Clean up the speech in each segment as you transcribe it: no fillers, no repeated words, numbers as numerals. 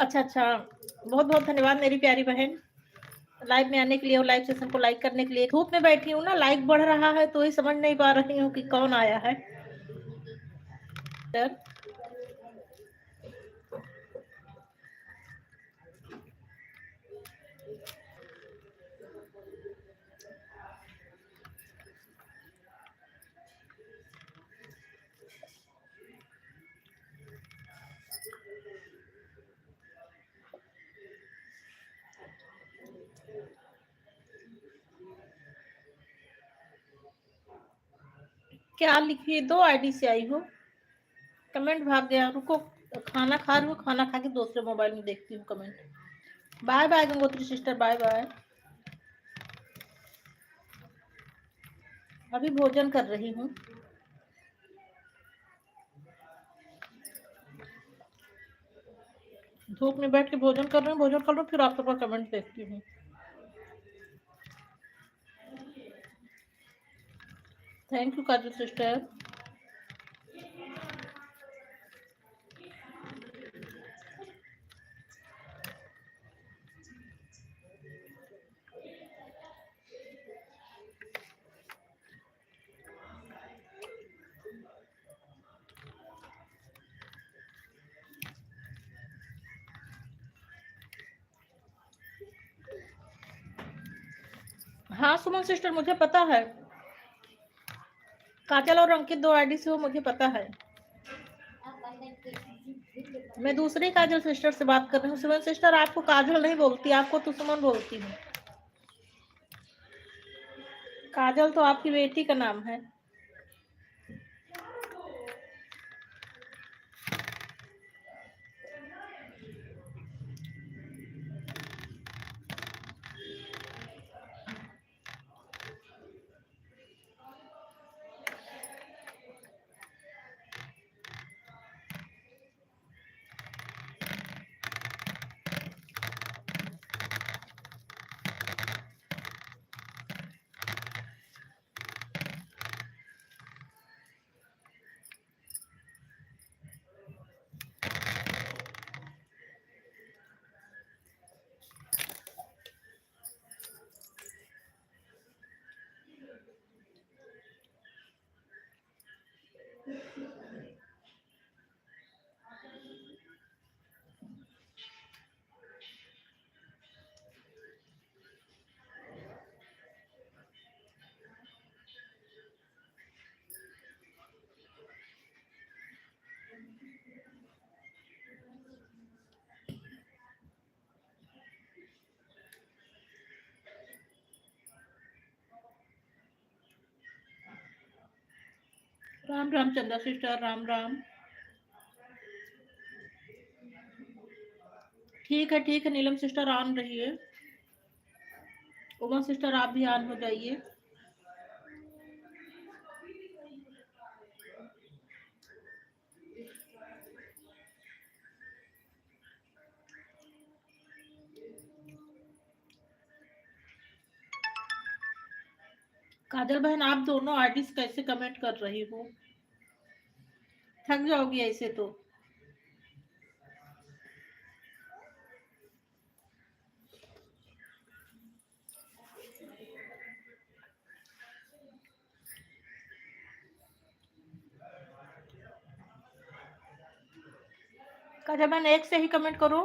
अच्छा, अच्छा। बहुत-बहुत धन्यवाद मेरी प्यारी बहन, लाइव में आने के लिए और लाइव सेशन को लाइक करने के लिए। धूप में बैठी हूँ ना, लाइक बढ़ रहा है तो ही समझ नहीं पा रही हूँ कि कौन आया है। क्या लिखी? 2 आईडी से आई हो। कमेंट भाग गया, रुको। खाना खा रही हूँ, खाना खा के दूसरे मोबाइल में देखती हूँ comment. Bye bye Gangotri sister, bye bye. अभी भोजन कर रही हूँ। धूप में बैठ के भोजन कर रही हूँ, भोजन कर रही हूँ, फिर आपके पास कमेंट देखती हूँ। Thank you Kajal sister. हाँ सुमन सिस्टर, मुझे पता है। काजल और अंकित 2 आईडी से हो, मुझे पता है। मैं दूसरी काजल सिस्टर से बात कर रही हूँ। सुमन सिस्टर, आपको काजल नहीं बोलती, आपको तो सुमन बोलती हूँ। काजल तो आपकी बेटी का नाम है। राम राम चंदा सिस्टर, राम राम। ठीक है नीलम सिस्टर, ऑन रहिए। उमा सिस्टर, आप भी ऑन हो जाइए। काजल बहन, आप दोनों आईडी कैसे कमेंट कर रही हो? थक जाओगी ऐसे तो। काजल बहन, एक से ही कमेंट करो।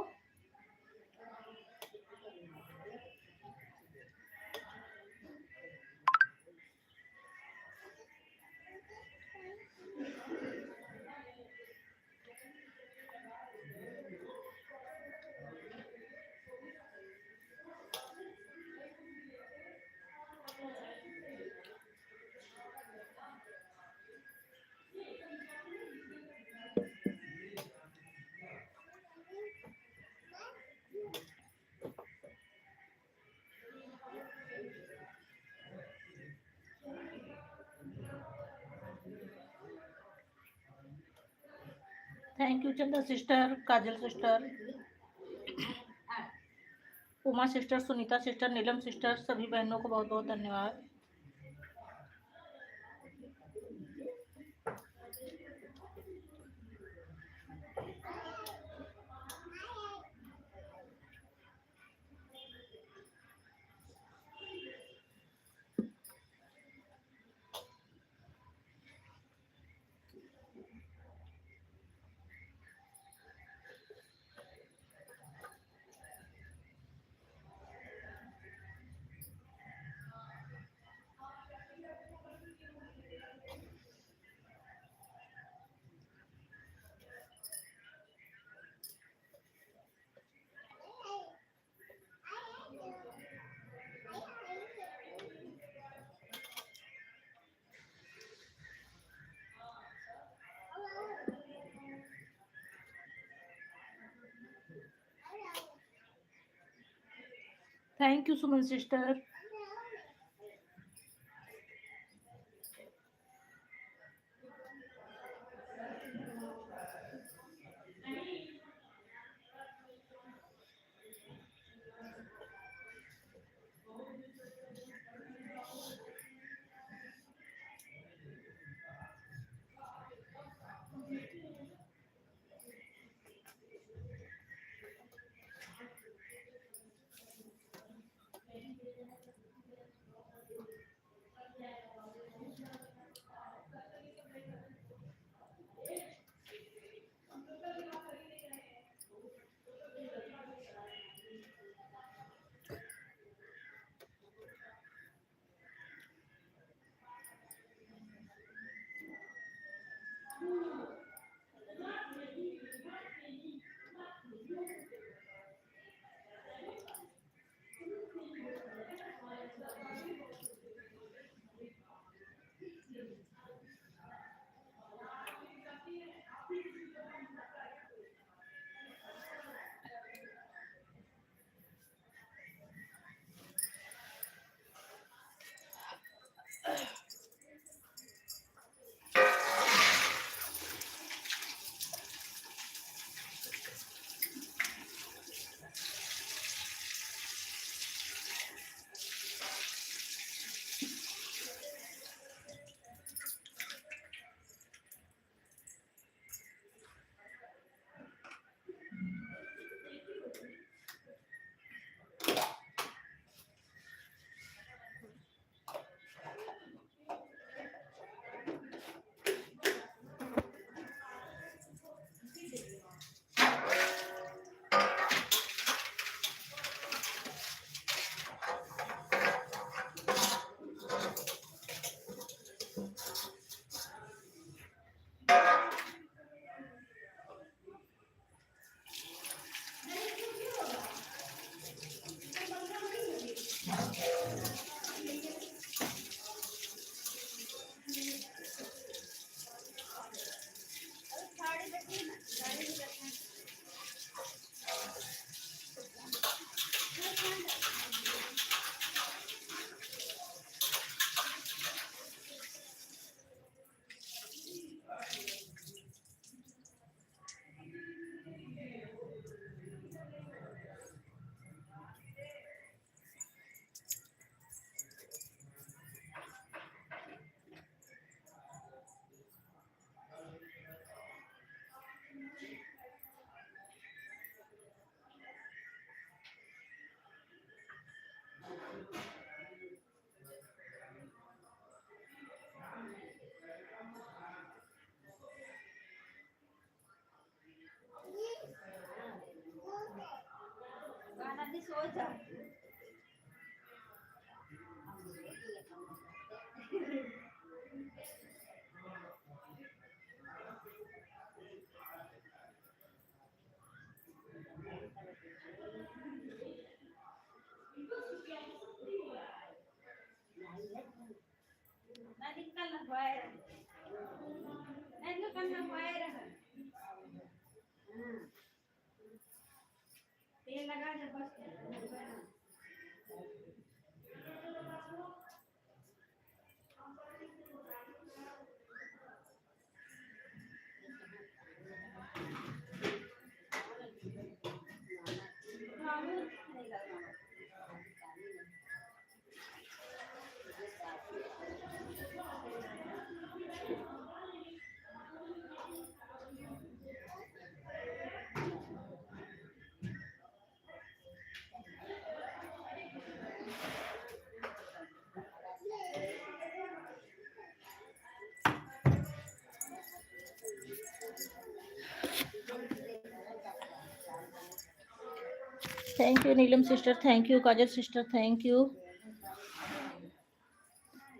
Thank you Chanda sister, Kajal sister, Uma sister, Sunita sister, Neelam sister, सभी बहनों को बहुत बहुत धन्यवाद। Thank you Suman sister. Thank you Neelam sister, thank you Kajal sister, thank you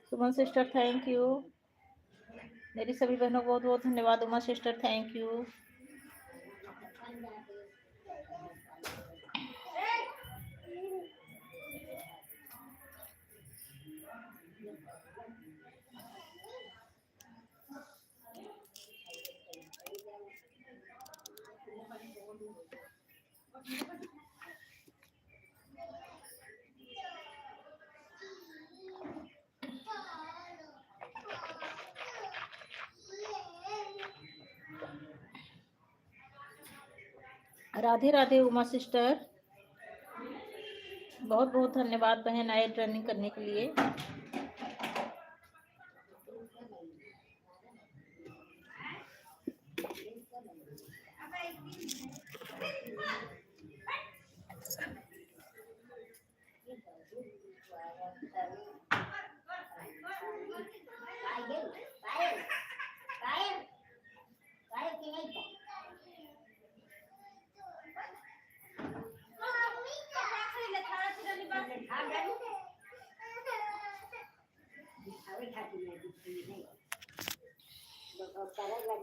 Suman sister, thank you मेरी सभी बहनों को बहुत बहुत धन्यवाद। Uma sister thank you. Radhe Radhe Uma sister, बहुत बहुत धन्यवाद बहन आए ट्रेनिंग करने के लिए।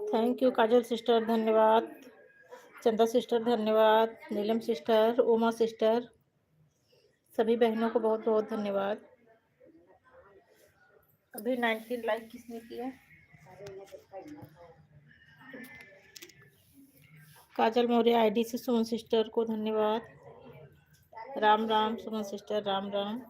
थैंक यू काजल सिस्टर, धन्यवाद। चंदा सिस्टर धन्यवाद, नीलम सिस्टर, उमा सिस्टर, सभी बहनों को बहुत बहुत धन्यवाद। अभी 19 लाइक किसने किया? काजल मौर्य आईडी से सुमन सिस्टर को धन्यवाद। राम राम सुमन सिस्टर, राम राम।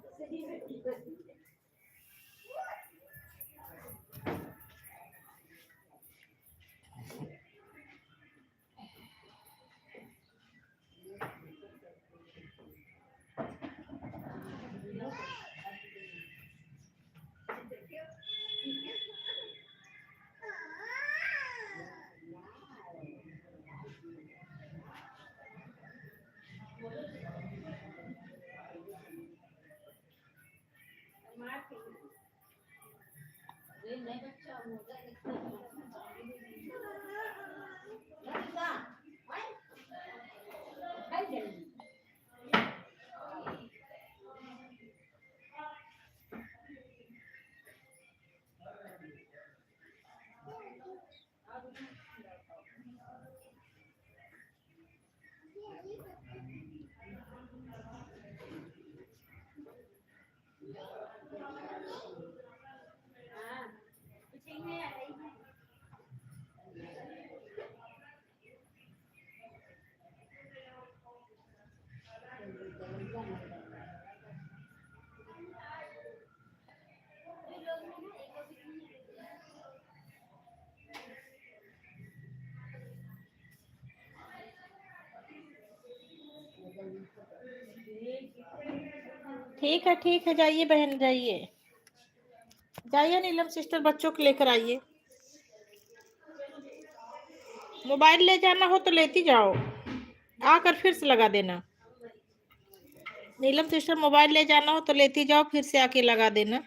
ठीक है, जाइए बहन, जाइए जाइए नीलम सिस्टर, बच्चों को लेकर आइए। मोबाइल ले जाना हो तो लेती जाओ, आकर फिर से लगा देना। नीलम सिस्टर मोबाइल ले जाना हो तो लेती जाओ, फिर से आके लगा देना।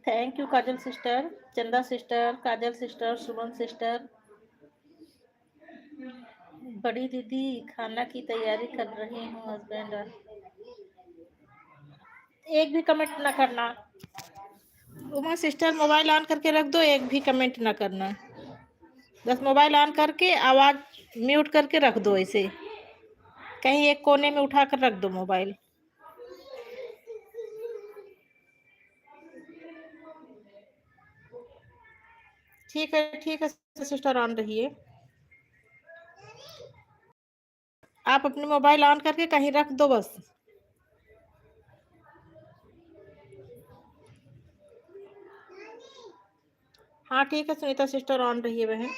थैंक यू काजल सिस्टर, चंदा सिस्टर, काजल सिस्टर, सुमन सिस्टर। बड़ी दीदी खाना की तैयारी कर रही हूँ, हस्बैंड। एक भी कमेंट ना करना। उमा सिस्टर मोबाइल ऑन करके रख दो, एक भी कमेंट ना करना। बस मोबाइल ऑन करके आवाज म्यूट करके रख दो, ऐसे कहीं एक कोने में उठा कर रख दो मोबाइल। ठीक है सिस्टर, ऑन रहिए। आप अपनी मोबाइल ऑन करके कहीं रख दो बस। हाँ ठीक है सुनीता सिस्टर, ऑन रहिए बहन।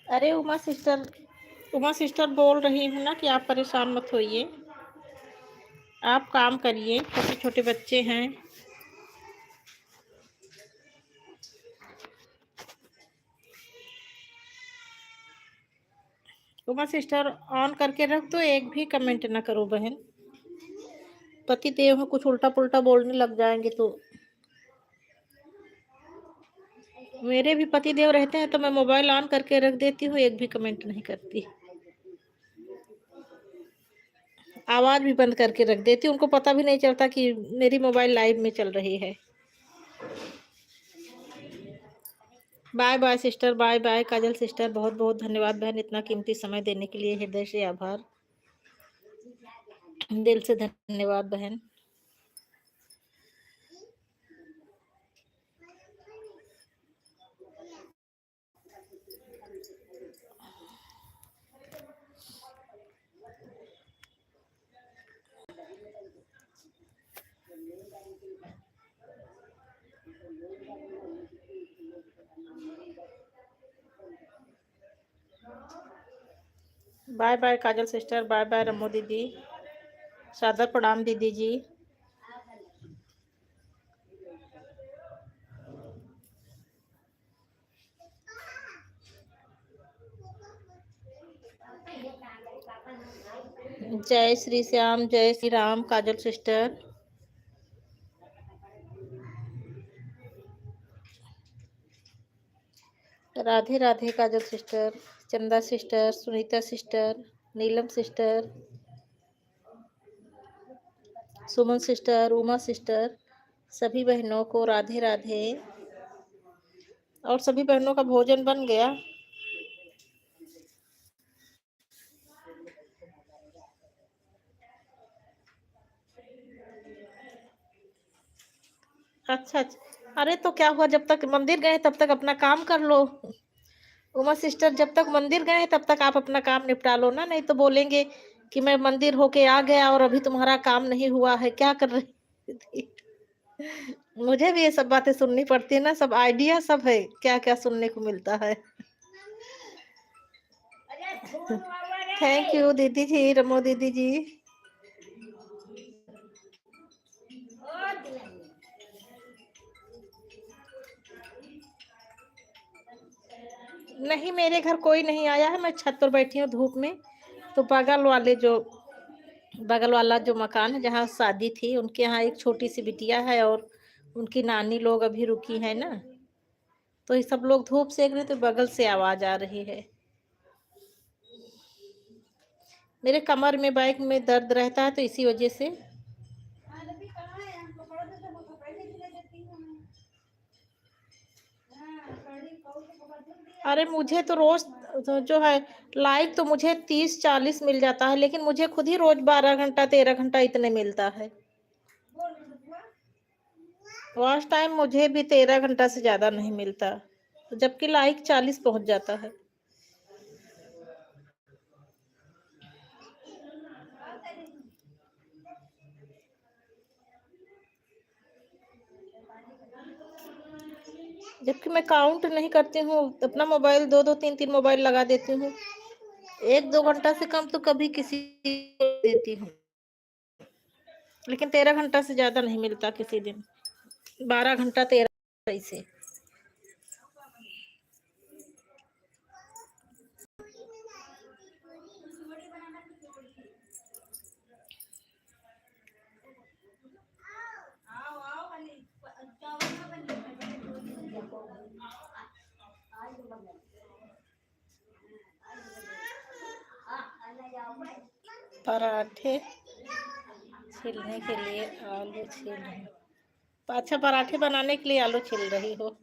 अरे उमा सिस्टर बोल रही हूँ ना कि आप परेशान मत होइए, आप काम करिए, छोटे छोटे बच्चे हैं। उमा सिस्टर ऑन करके रख दो, एक भी कमेंट ना करो बहन। पति देव में कुछ उल्टा पुल्टा बोलने लग जाएंगे तो। मेरे भी पति देव रहते हैं तो मैं मोबाइल ऑन करके रख देती हूँ, एक भी कमेंट नहीं करती, आवाज भी बंद करके रख देती हूँ। उनको पता भी नहीं चलता कि मेरी मोबाइल लाइव में चल रही है। Bye bye sister, bye bye Kajal sister. बहुत बहुत धन्यवाद बहन, इतना कीमती समय देने के लिए हृदय से आभार, दिल से धन्यवाद बहन। Bye bye Kajal sister, bye bye रमो दीदी, सादर प्रणाम दीदी जी। जय श्री श्याम, जय श्री राम काजल सिस्टर। राधे राधे काजल सिस्टर, चंदा sister, Sunita sister, Neelam sister, सुमन सिस्टर, उमा सिस्टर, सभी बहनों को राधे राधे। और सभी बहनों का भोजन बन गया? अच्छा अच्छा, अरे तो क्या हुआ, जब तक मंदिर गए तब तक अपना काम कर लो। उमा सिस्टर, जब तक मंदिर गए तब तक आप अपना काम निपटा लो ना, नहीं तो बोलेंगे कि मैं मंदिर होके आ गया और अभी तुम्हारा काम नहीं हुआ है, क्या कर रही थी। मुझे भी ये सब बातें सुननी पड़ती है ना, सब आइडिया सब है, क्या क्या सुनने को मिलता है। थैंक यू दीदी जी, रमो दीदी जी। नहीं, मेरे घर कोई नहीं आया है, मैं छत पर बैठी हूँ धूप में। तो बगल वाला जो मकान है जहाँ शादी थी, उनके यहाँ एक छोटी सी बिटिया है और उनकी नानी लोग अभी रुकी है ना, तो ये सब लोग धूप सेक रहे, तो बगल से आवाज आ रही है। मेरे कमर में बैक में दर्द रहता है तो इसी वजह से। अरे मुझे तो रोज जो है लाइक तो मुझे 30-40 मिल जाता है, लेकिन मुझे खुद ही रोज 12 घंटा 13 घंटा इतने मिलता है। वॉच टाइम मुझे भी 13 घंटा से ज्यादा नहीं मिलता, जबकि लाइक 40 पहुंच जाता है। जबकि मैं काउंट नहीं करती हूँ, अपना मोबाइल 2-2 3-3 मोबाइल लगा देती हूँ। 1-2 घंटा से कम तो कभी किसी को देती हूँ, लेकिन 13 घंटा से ज्यादा नहीं मिलता किसी दिन। 12 घंटा 13 ऐसे। पराठे छीलने के लिए आलू छील रही हूँ। अच्छा, पराठे बनाने के लिए आलू छील रही हो।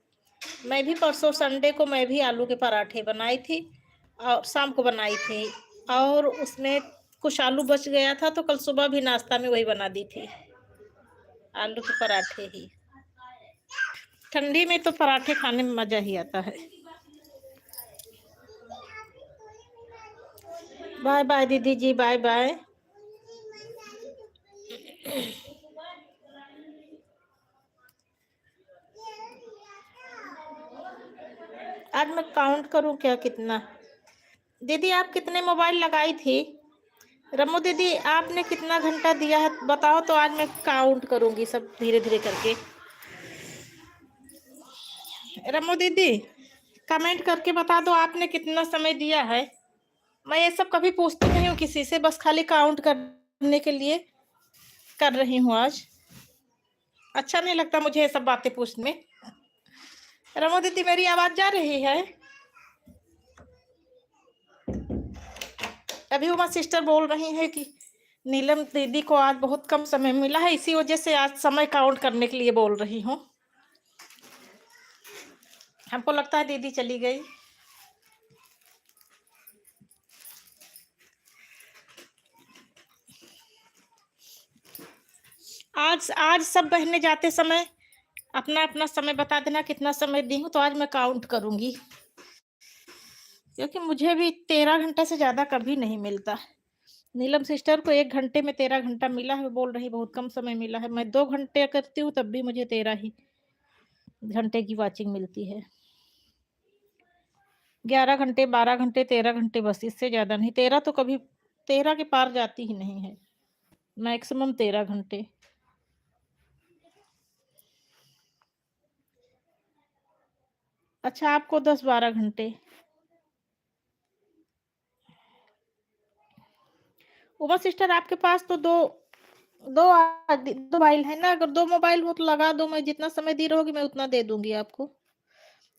मैं भी परसों संडे को मैं भी आलू के पराठे बनाई थी और शाम को बनाई थी, और उसमें कुछ आलू बच गया था तो कल सुबह भी नाश्ता में वही बना दी थी, आलू के पराठे ही। ठंडी में तो पराठे खाने में मज़ा ही आता है। बाय बाय दीदी जी, बाय बाय। आज मैं काउंट करूं क्या कितना? दीदी आप कितने मोबाइल लगाई थी? रमो दीदी आपने कितना घंटा दिया है बताओ, तो आज मैं काउंट करूंगी सब धीरे धीरे करके। रमो दीदी कमेंट करके बता दो आपने कितना समय दिया है। मैं ये सब कभी पूछती नहीं हूँ किसी से, बस खाली काउंट करने के लिए कर रही हूँ आज। अच्छा नहीं लगता मुझे ये सब बातें पूछने में। रमो दीदी मेरी आवाज जा रही है? अभी उमा सिस्टर बोल रही है कि नीलम दीदी को आज बहुत कम समय मिला है, इसी वजह से आज समय काउंट करने के लिए बोल रही हूँ। हमको लगता है दीदी चली गई। आज आज सब बहने जाते समय अपना अपना समय बता देना कितना समय दी हूँ, तो आज मैं काउंट करूंगी, क्योंकि मुझे भी 13 घंटा से ज्यादा कभी नहीं मिलता। नीलम सिस्टर को 1 घंटे में 13 घंटा मिला है, बोल रही बहुत कम समय मिला है। मैं 2 घंटे करती हूँ तब भी मुझे 13 ही घंटे की वॉचिंग मिलती है। 11 घंटे, 12 घंटे, 13 घंटे, बस इससे ज्यादा नहीं। 13 तो कभी 13 के पार जाती ही नहीं है, मैक्सिमम 13 घंटे। अच्छा आपको 10-12 घंटे। उमा सिस्टर आपके पास तो दो दो दो मोबाइल है ना? अगर 2 मोबाइल हो तो लगा दो, मैं जितना समय दी रहोगी मैं उतना दे दूंगी आपको।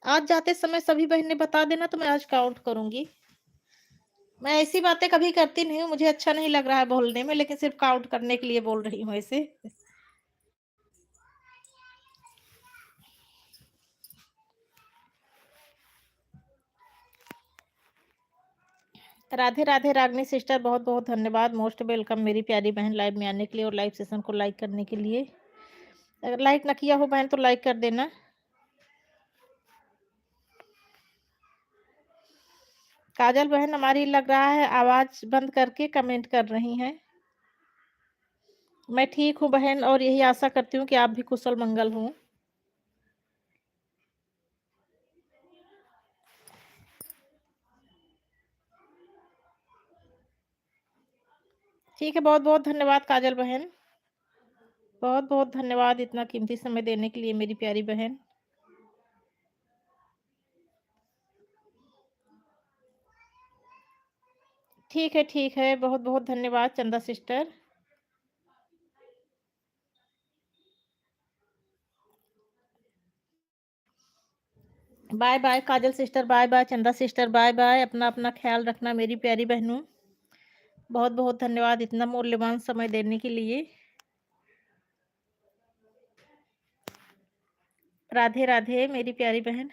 आज जाते समय सभी बहनें बता देना तो मैं आज काउंट करूंगी। मैं ऐसी बातें कभी करती नहीं हूँ, मुझे अच्छा नहीं लग रहा है बोलने में, लेकिन सिर्फ काउंट करने के लिए बोल रही हूँ ऐसे। राधे राधे रागनी सिस्टर, बहुत बहुत धन्यवाद, मोस्ट वेलकम मेरी प्यारी बहन लाइव में आने के लिए और लाइव सेशन को लाइक करने के लिए। अगर लाइक ना किया हो बहन तो लाइक कर देना। काजल बहन हमारी लग रहा है आवाज बंद करके कमेंट कर रही हैं। मैं ठीक हूँ बहन, और यही आशा करती हूँ कि आप भी कुशल मंगल हों। ठीक है, बहुत बहुत धन्यवाद काजल बहन, बहुत बहुत धन्यवाद इतना कीमती समय देने के लिए मेरी प्यारी बहन। ठीक है, बहुत बहुत धन्यवाद चंदा sister. Bye bye Kajal sister, bye bye चंदा सिस्टर, बाय बाय। अपना अपना ख्याल रखना मेरी प्यारी बहनों। बहुत बहुत धन्यवाद इतना मूल्यवान समय देने के लिए। राधे राधे मेरी प्यारी बहन।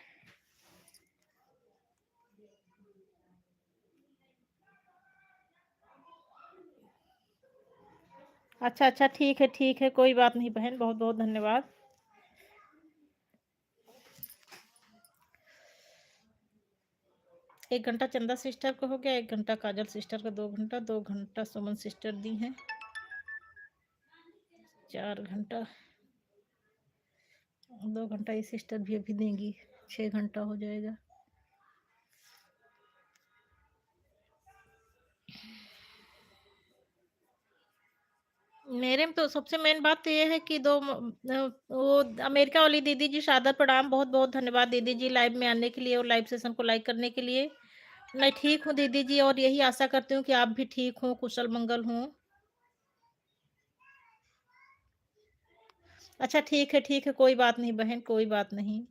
अच्छा अच्छा, ठीक है, कोई बात नहीं बहन, बहुत बहुत धन्यवाद। 1 घंटा चंदा सिस्टर को हो गया, 1 घंटा काजल सिस्टर का, 2 घंटा, 2 घंटा सुमन सिस्टर दी हैं, 4 घंटा, 2 घंटा ये सिस्टर भी अभी देंगी, 6 घंटा हो जाएगा। मेरे में तो सबसे मेन बात तो ये है कि वो अमेरिका वाली दीदी जी, सादर प्रणाम, बहुत बहुत धन्यवाद दीदी जी लाइव में आने के लिए और लाइव सेशन को लाइक करने के लिए। मैं ठीक हूँ दीदी जी, और यही आशा करती हूँ कि आप भी ठीक हो, कुशल मंगल हो। अच्छा ठीक है, कोई बात नहीं बहन, कोई बात नहीं।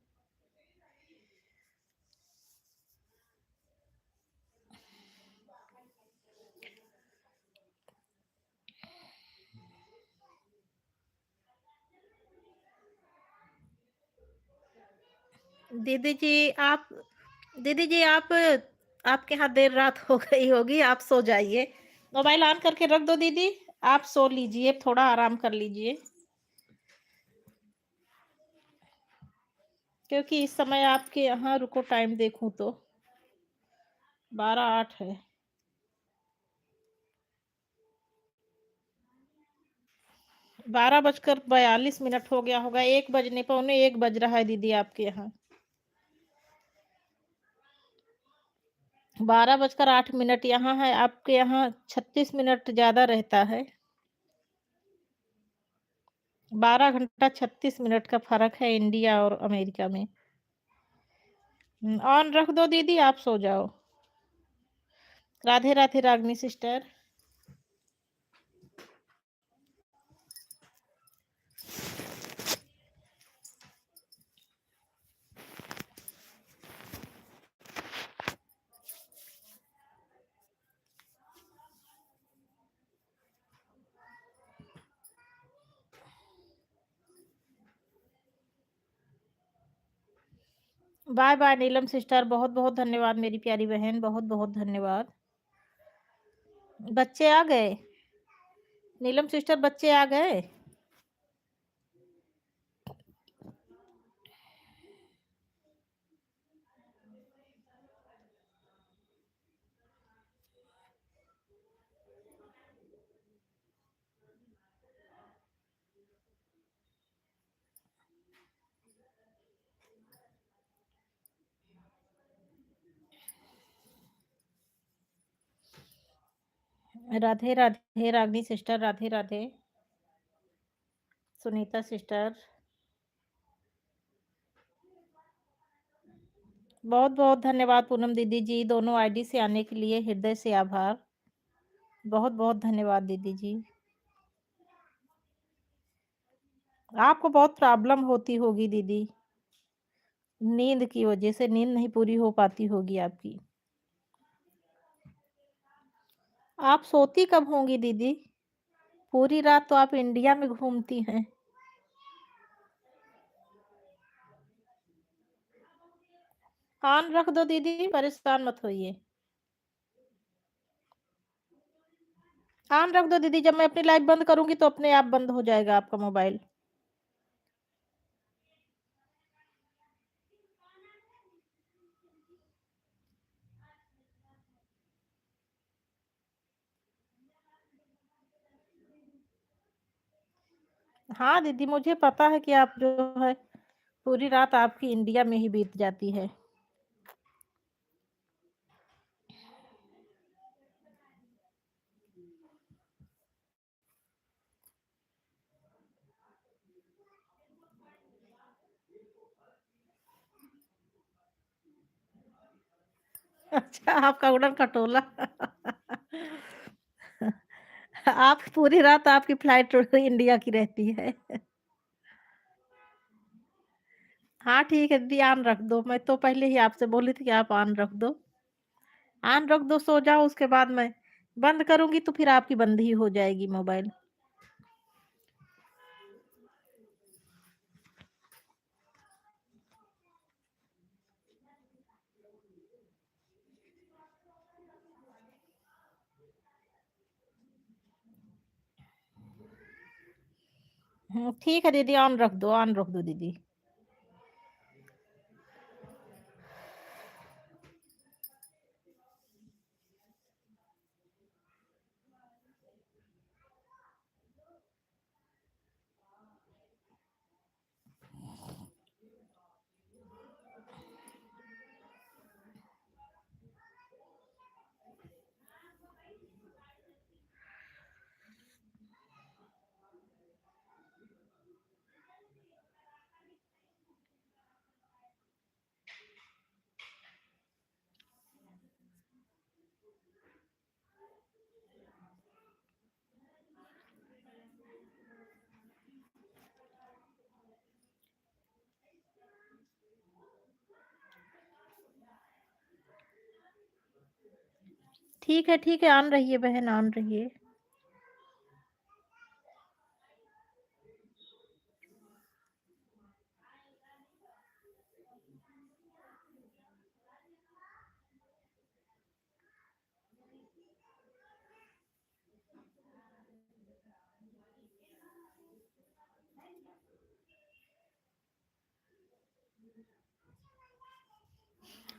दीदी जी आप दीदी जी आप आपके यहाँ देर रात हो गई होगी, आप सो जाइए। मोबाइल ऑन करके रख दो दीदी, आप सो लीजिए, थोड़ा आराम कर लीजिए। क्योंकि इस समय आपके यहाँ रुको टाइम देखूँ तो 12:08 है। 12:42 हो गया होगा, 1 बजने पौने 1 बज रहा है दीदी आपके यहाँ। 12:08 यहाँ है, आपके यहाँ 36 मिनट ज़्यादा रहता है। 12 घंटा 36 मिनट का फ़र्क है इंडिया और अमेरिका में। ऑन रख दो दीदी, आप सो जाओ। Radhe Radhe Ragini sister. Bye bye नीलम सिस्टर, बहुत बहुत धन्यवाद मेरी प्यारी बहन, बहुत बहुत धन्यवाद। बच्चे आ गए? नीलम सिस्टर बच्चे आ गए? राधे राधे रागनी सिस्टर, राधे राधे। सुनीता सिस्टर, बहुत बहुत धन्यवाद। पूनम दीदी जी, दोनों आईडी से आने के लिए हृदय से आभार। बहुत बहुत धन्यवाद दीदी जी। आपको बहुत प्रॉब्लम होती होगी दीदी, नींद की वजह से नींद नहीं पूरी हो पाती होगी आपकी। आप सोती कब होंगी दीदी? पूरी रात तो आप इंडिया में घूमती हैं। ऑन रख दो दीदी, परेशान मत होइए। ऑन रख दो दीदी, जब मैं अपनी लाइव बंद करूंगी तो अपने आप बंद हो जाएगा आपका मोबाइल। हाँ दीदी, मुझे पता है कि आप जो है पूरी रात आपकी इंडिया में ही बीत जाती है। अच्छा, आपका उड़न खटोला। आप पूरी रात आपकी फ्लाइट इंडिया की रहती है। हाँ ठीक है दीदी, ऑन रख दो। मैं तो पहले ही आपसे बोली थी कि आप ऑन रख दो। ऑन रख दो, सो जाओ, उसके बाद मैं बंद करूंगी तो फिर आपकी बंद ही हो जाएगी मोबाइल। ठीक है दीदी, ऑन रख दो, ऑन रख दो दीदी। ठीक है, ऑन रहिए बहन, ऑन रहिए।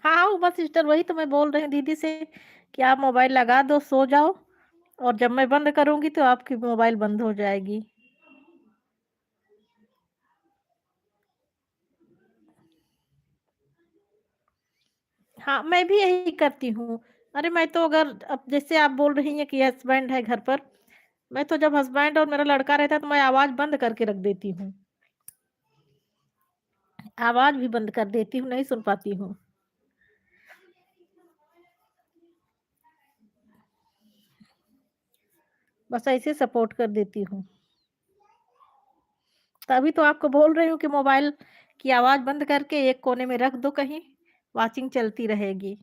हाँ, उमा सिस्टर वही तो मैं बोल रही हूँ दीदी से कि आप मोबाइल लगा दो, सो जाओ और जब मैं बंद करूँगी तो आपकी मोबाइल बंद हो जाएगी। हाँ, मैं भी यही करती हूँ। अरे मैं तो अगर अब जैसे आप बोल रही हैं कि हस्बैंड है घर पर, मैं तो जब हस्बैंड और मेरा लड़का रहता है तो मैं आवाज़ बंद करके रख देती हूँ। आवाज़ भी बंद कर देती हूँ, नहीं सुन पाती हूँ। बस ऐसे सपोर्ट कर देती हूँ। तभी तो आपको बोल रही हूँ कि मोबाइल की आवाज़ बंद करके एक कोने में रख दो कहीं, वॉचिंग चलती रहेगी।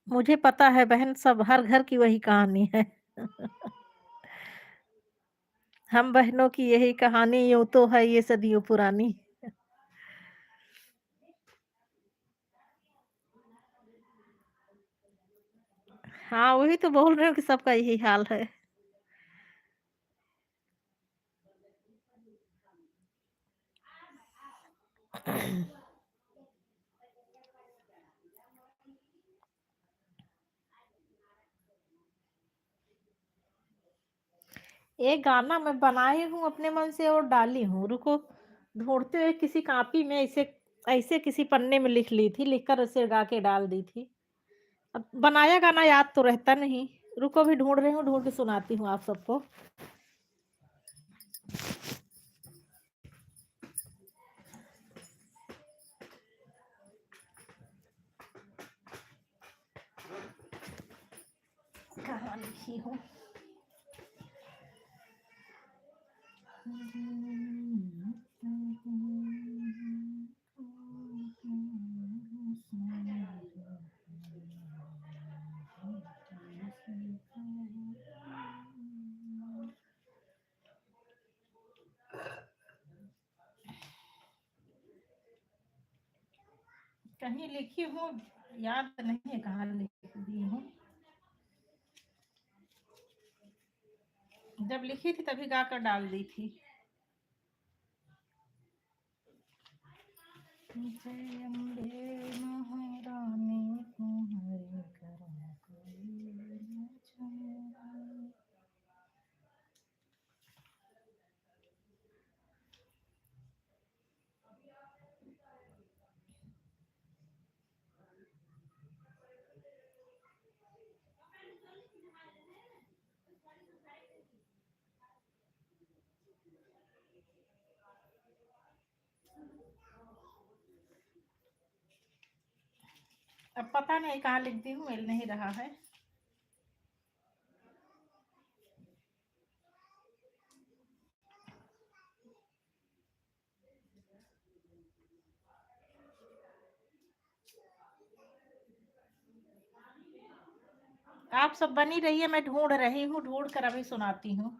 मुझे पता है बहन सब हर घर की वही कहानी है। हम बहनों की यही कहानी यूँ तो है ये सदियों पुरानी। हाँ, वही तो बोल रही हूँ कि सबका यही हाल है। एक गाना मैं बनाई हूँ अपने मन से और डाली हूँ, रुको ढूँढते हुए किसी कॉपी में ऐसे ऐसे किसी पन्ने में लिख ली थी, लिखकर ऐसे गा के डाल दी थी। अब बनाया गाना याद तो रहता नहीं, रुको अभी ढूँढ रही हूँ, ढूँढ के सुनाती हूँ आप सबको। कहाँ लिखी हूँ? कहीं लिखी हूँ, याद नहीं है कहाँ लिख दी हूँ। जब लिखी थी तभी गा कर डाल दी थी। जय अम्बे महारानी तुम्हारे करम कोई न जाए। अब पता नहीं कहाँ लिख दी हूँ, मिल नहीं रहा है। आप सब बनी रहिए, मैं ढूंढ रही हूँ, ढूंढ कर अभी सुनाती हूँ।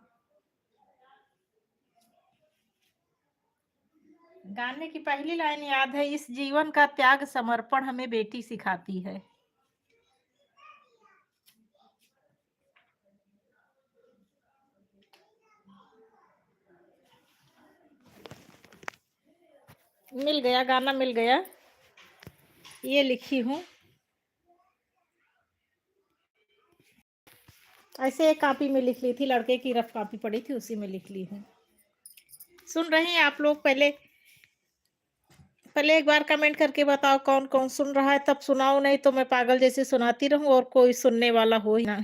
गाने की पहली लाइन याद है, इस जीवन का त्याग समर्पण हमें बेटी सिखाती है। मिल गया, गाना मिल गया। ये लिखी हूँ, ऐसे एक कॉपी में लिख ली थी, लड़के की रफ कॉपी पड़ी थी उसी में लिख ली हूँ। सुन रहे हैं आप लोग? पहले पहले एक बार कमेंट करके बताओ कौन कौन सुन रहा है, तब सुनाओ, नहीं तो मैं पागल जैसे सुनाती रहूं और कोई सुनने वाला हो ही ना।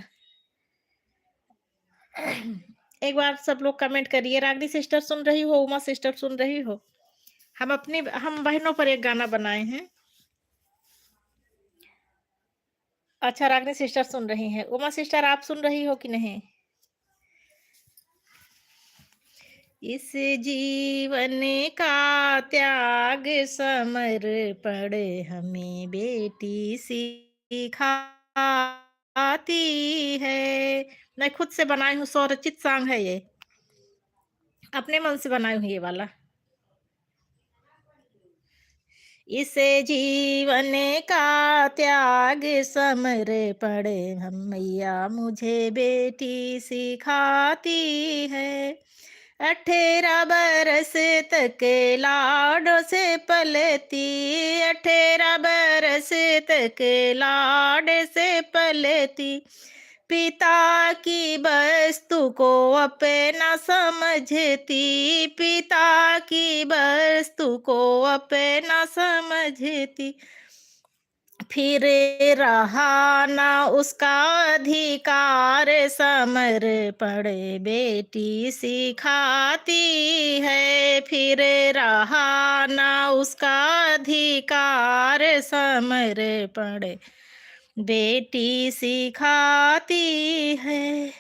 एक बार सब लोग कमेंट करिए। रागनी सिस्टर सुन रही हो? उमा सिस्टर सुन रही हो? हम बहनों पर एक गाना बनाए हैं। अच्छा, रागनी सिस्टर सुन रही हैं। उमा सिस्टर आप सुन रही हो कि नहीं? इस जीवन का त्याग समर्पण हमें बेटी सिखाती है। मैं खुद से बनाई हूँ, स्वरचित सॉन्ग है ये, अपने मन से बनाई हूँ ये वाला। इस जीवन का त्याग समर्पण हम मैया मुझे बेटी सिखाती है। 18 बरस तक लाडों से पलती, 18 बरस तक लाड से पलती, पिता की वस्तु को अपना समझती, पिता की वस्तु को अपना समझती, फिर रहा ना उसका अधिकार, समर्पण बेटी सिखाती है, फिर रहा ना उसका अधिकार, समर्पण बेटी सिखाती है।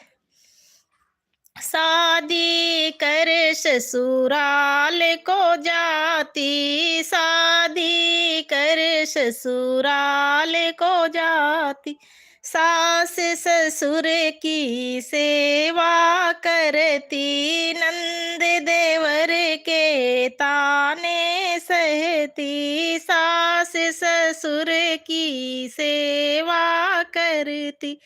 शादी कर ससुराल को जाती, शादी कर ससुराल को जाती, सास ससुर की सेवा करती, नंद देवर के ताने सहती, सास ससुर की सेवा करती,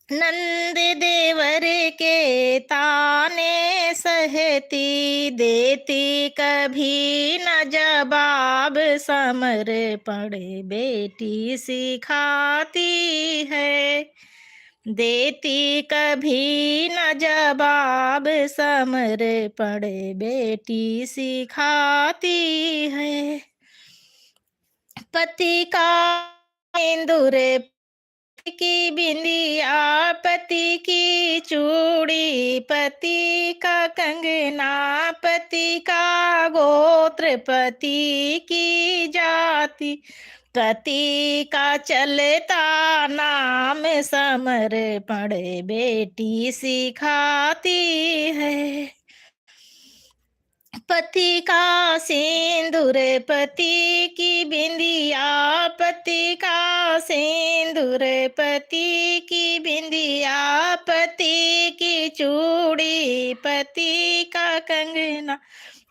नंद देवर के ताने सहती, देती कभी न जवाब, समर्पण बेटी सिखाती है, देती कभी न जवाब, समर्पण बेटी सिखाती है। पति का सिंदूर की बिंदिया, पति की चूड़ी, पति का कंगना, पति का गोत्र, पति की जाति, पति का चलता नाम, समर्पण बेटी सिखाती है। पति का सिंदूर, पति की बिंदिया, पति का सिंदूर, पति की बिंदिया, पति की चूड़ी, पति का कंगना,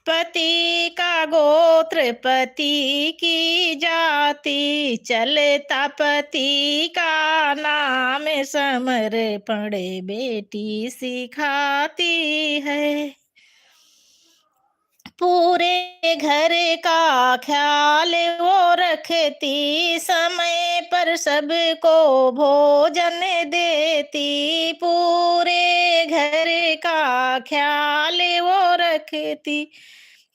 पति का गोत्र, पति की जाति, चलता पति का नाम, समर्पण बेटी सिखाती है। पूरे घर का ख्याल वो रखती, समय पर सबको भोजन देती, पूरे घर का ख्याल वो रखती,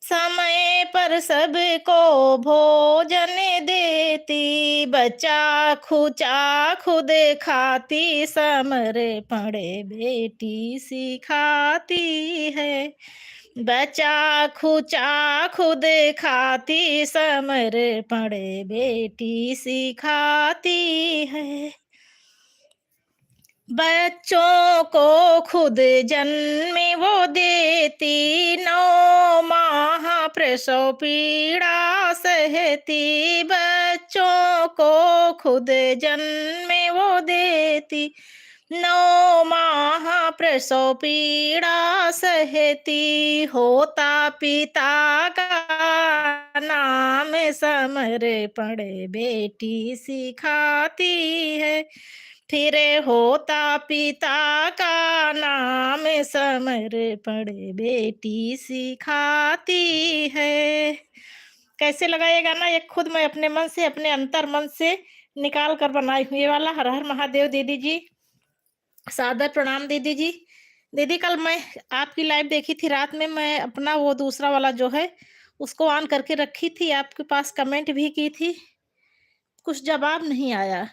समय पर सबको भोजन देती, बचा खुचा खुद खाती, समर्पण बेटी सिखाती है, बचा खुचा खुद खाती, समर्पण बेटी सिखाती है। बच्चों को खुद जन्म वो देती, 9 माह प्रसव पीड़ा सहती, बच्चों को खुद जन्म वो देती, 9 माह प्रसव पीड़ा सहती, होता पिता का नाम, समर्पण बेटी सिखाती है, फिर होता पिता का नाम, समर्पण बेटी सिखाती है। कैसे लगा ये गाना? ये खुद मैं अपने मन से, अपने अंतर मन से निकाल कर बनाई हूँ ये वाला। हर हर महादेव दीदी जी, सादर प्रणाम दीदी जी। दीदी कल मैं आपकी लाइव देखी थी रात में, मैं अपना वो दूसरा वाला जो है उसको ऑन करके रखी थी, आपके पास कमेंट भी की थी, कुछ जवाब नहीं आया।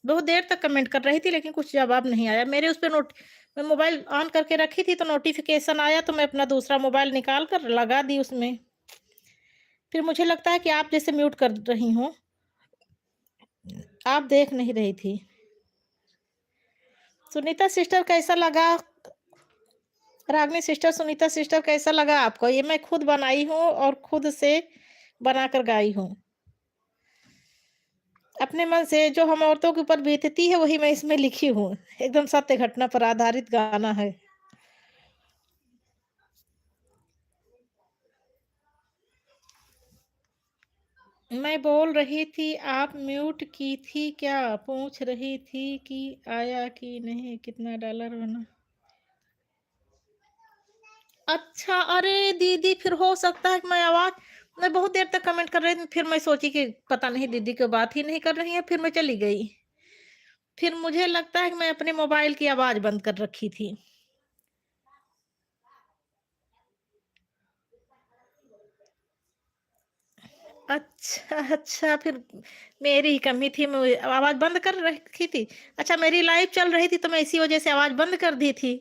बहुत देर तक कमेंट कर रही थी लेकिन कुछ जवाब नहीं आया। मेरे उस पे मैं मोबाइल ऑन करके रखी थी तो नोटिफ़िकेशन आया तो मैं अपना दूसरा मोबाइल निकाल कर लगा दी उसमें। फिर मुझे लगता है कि आप जैसे म्यूट कर रही हो, आप देख नहीं रही थी। सुनीता सिस्टर कैसा लगा? रागनी सिस्टर, सुनीता सिस्टर कैसा लगा आपको? ये मैं खुद बनाई हूँ और खुद से बनाकर गाई हूँ। अपने मन से जो हम औरतों के ऊपर बीतती है वही मैं इसमें लिखी हूँ। एकदम सत्य घटना पर आधारित गाना है। मैं बोल रही थी, आप म्यूट की थी क्या? पूछ रही थी कि आया कि नहीं, कितना डॉलर बना? अच्छा, अरे दीदी फिर हो सकता है कि मैं बहुत देर तक कमेंट कर रही थी, फिर मैं सोची कि पता नहीं दीदी कोई बात ही नहीं कर रही है, फिर मैं चली गई। फिर मुझे लगता है कि मैं अपने मोबाइल की आवाज़ बंद कर रखी थी। अच्छा, अच्छा फिर मेरी ही कमी थी, मैं आवाज़ बंद कर रखी थी। अच्छा मेरी लाइव चल रही थी तो मैं इसी वज़ह से आवाज़ बंद कर दी थी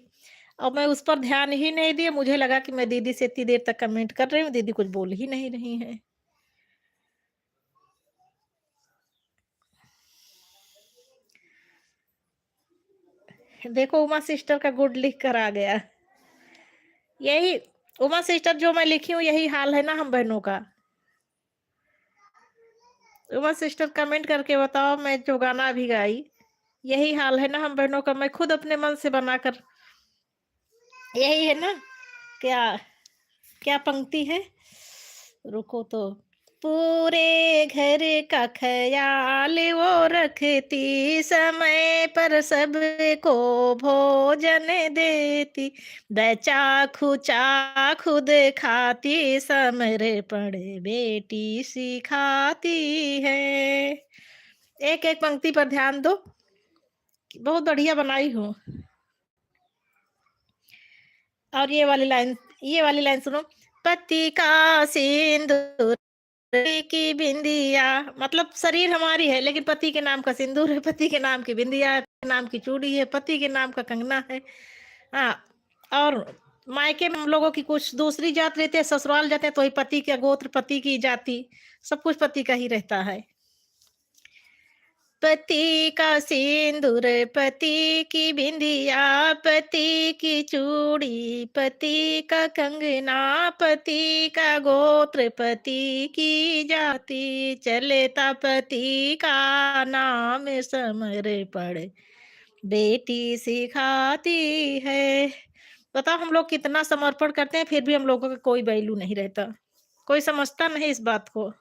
और मैं उस पर ध्यान ही नहीं दिया, मुझे लगा कि मैं दीदी से इतनी देर तक कमेंट कर रही हूँ, दीदी कुछ बोल ही नहीं रही हैं। देखो उमा सिस्टर का गुड लिख कर आ गया। यही उमा सिस्टर जो मैं लिखी हूँ यही हाल है ना हम बहनों का। उमा सिस्टर कमेंट करके बताओ मैं जो गाना अभी गाई, यही हाल है ना हम बहनों का, मैं खुद अपने मन से बनाकर यही है ना? क्या क्या पंक्ति है? रुको तो। पूरे घर का ख़याल वो रखती, समय पर सबको भोजन देती, चाखू खुद खाती, समर्पण बेटी सिखाती है। एक-एक पंक्ति पर ध्यान दो, बहुत बढ़िया बनाई हूँ। और ये वाली लाइन सुनो। पति का सिंदूर की बिंदिया, मतलब शरीर हमारी है लेकिन पति के नाम का सिंदूर है, पति के नाम की बिंदिया है, पति के नाम की चूड़ी है, पति के नाम का कंगना है। हाँ, और मायके में हम लोगों की कुछ दूसरी जात रहती है, ससुराल जाते हैं तो वही पति का गोत्र, पति की जाति, सब कुछ पति का ही रहता है। पति का सिंदूर, पति की बिंदिया, पति की चूड़ी, पति का कंगना, पति का गोत्र, पति की जाति, चलता पति का नाम, समर्पण बेटी सिखाती है। बताओ हम लोग कितना समर्पण करते हैं फिर भी हम लोगों का कोई वैल्यू नहीं रहता, कोई समझता नहीं इस बात को।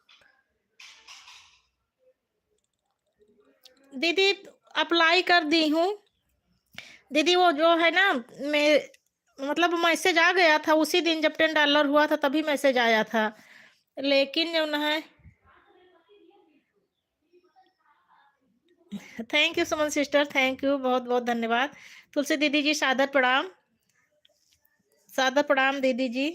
दीदी अप्लाई कर दी हूँ। दीदी वो जो है ना, मैं मतलब मैसेज आ गया था उसी दिन जब $10 हुआ था तभी मैसेज आया था। लेकिन जो ना है, thank you Suman sister, thank you, बहुत-बहुत धन्यवाद। तुलसी दीदी जी सादर प्रणाम, सादर प्रणाम दीदी जी।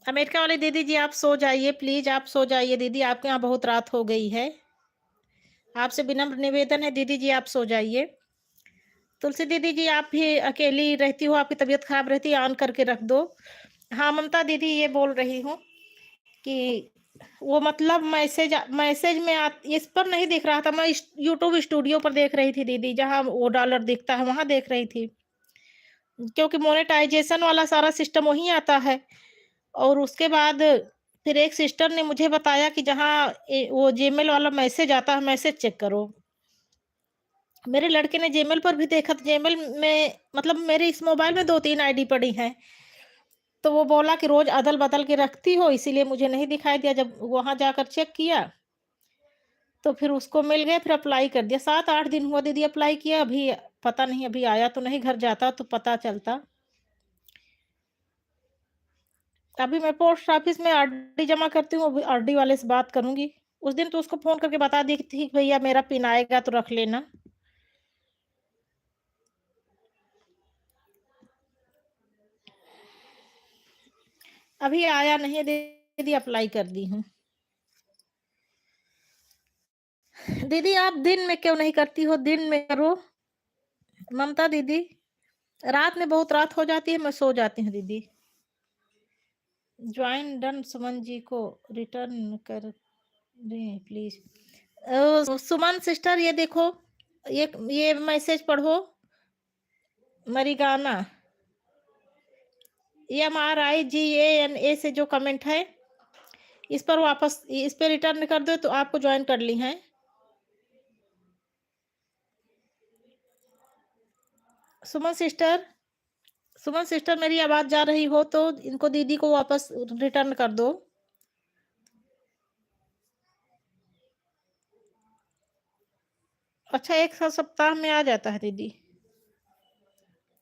अमेरिका वाली दीदी जी आप सो जाइए प्लीज़, आप सो जाइए दीदी, आपके यहाँ बहुत रात हो गई है। आपसे विनम्र निवेदन है दीदी जी आप सो जाइए। तुलसी दीदी जी आप भी अकेली रहती हो, आपकी तबीयत खराब रहती है, ऑन करके रख दो। हाँ, ममता दीदी ये बोल रही हूँ कि वो मतलब मैसेज में इस पर नहीं दिख रहा था, मैं यूट्यूब स्टूडियो पर देख रही थी दीदी, जहाँ वो डॉलर दिखता है वहां देख रही थी, क्योंकि मोनेटाइजेशन वाला सारा सिस्टम वहीं आता है। और उसके बाद फिर एक सिस्टर ने मुझे बताया कि जहाँ वो जीमेल वाला मैसेज आता है, मैसेज चेक करो। मेरे लड़के ने जीमेल पर भी देखा तो जीमेल में मतलब मेरे इस मोबाइल में 2-3 आईडी पड़ी हैं। तो वो बोला कि रोज़ अदल-बदल के रखती हो इसीलिए मुझे नहीं दिखाई दिया। जब वहाँ जाकर चेक किया, तो फिर उसको मिल गए, फिर अप्लाई कर दिया। 7-8 दिन हुआ दीदी अप्लाई किया, अभी पता नहीं अभी आया तो नहीं, घर जाता तो पता चलता। अभी मैं पोस्ट ऑफिस में आरडी जमा करती हूँ, अभी आरडी वाले से बात करूँगी। उस दिन तो उसको फ़ोन करके बता दी थी कि भैया मेरा पिन आएगा तो रख लेना। अभी आया नहीं है दीदी, अप्लाई कर दी हूँ। दीदी आप दिन में क्यों नहीं करती हो? दिन में करो। ममता दीदी, रात में बहुत रात हो जाती है, मैं सो जाती हूँ दीदी। जॉइन डन, सुमन जी को रिटर्न कर दें प्लीज। सुमन सिस्टर ये देखो, ये मैसेज पढ़ो। मरीगाना, MRIGANA से जो कमेंट है, इस पर वापस इस पे रिटर्न कर दो तो आपको ज्वाइन कर ली हैं। सुमन सिस्टर, सुमन सिस्टर मेरी आवाज जा रही हो तो इनको दीदी को वापस रिटर्न कर दो। अच्छा, एक सप्ताह में आ जाता है दीदी।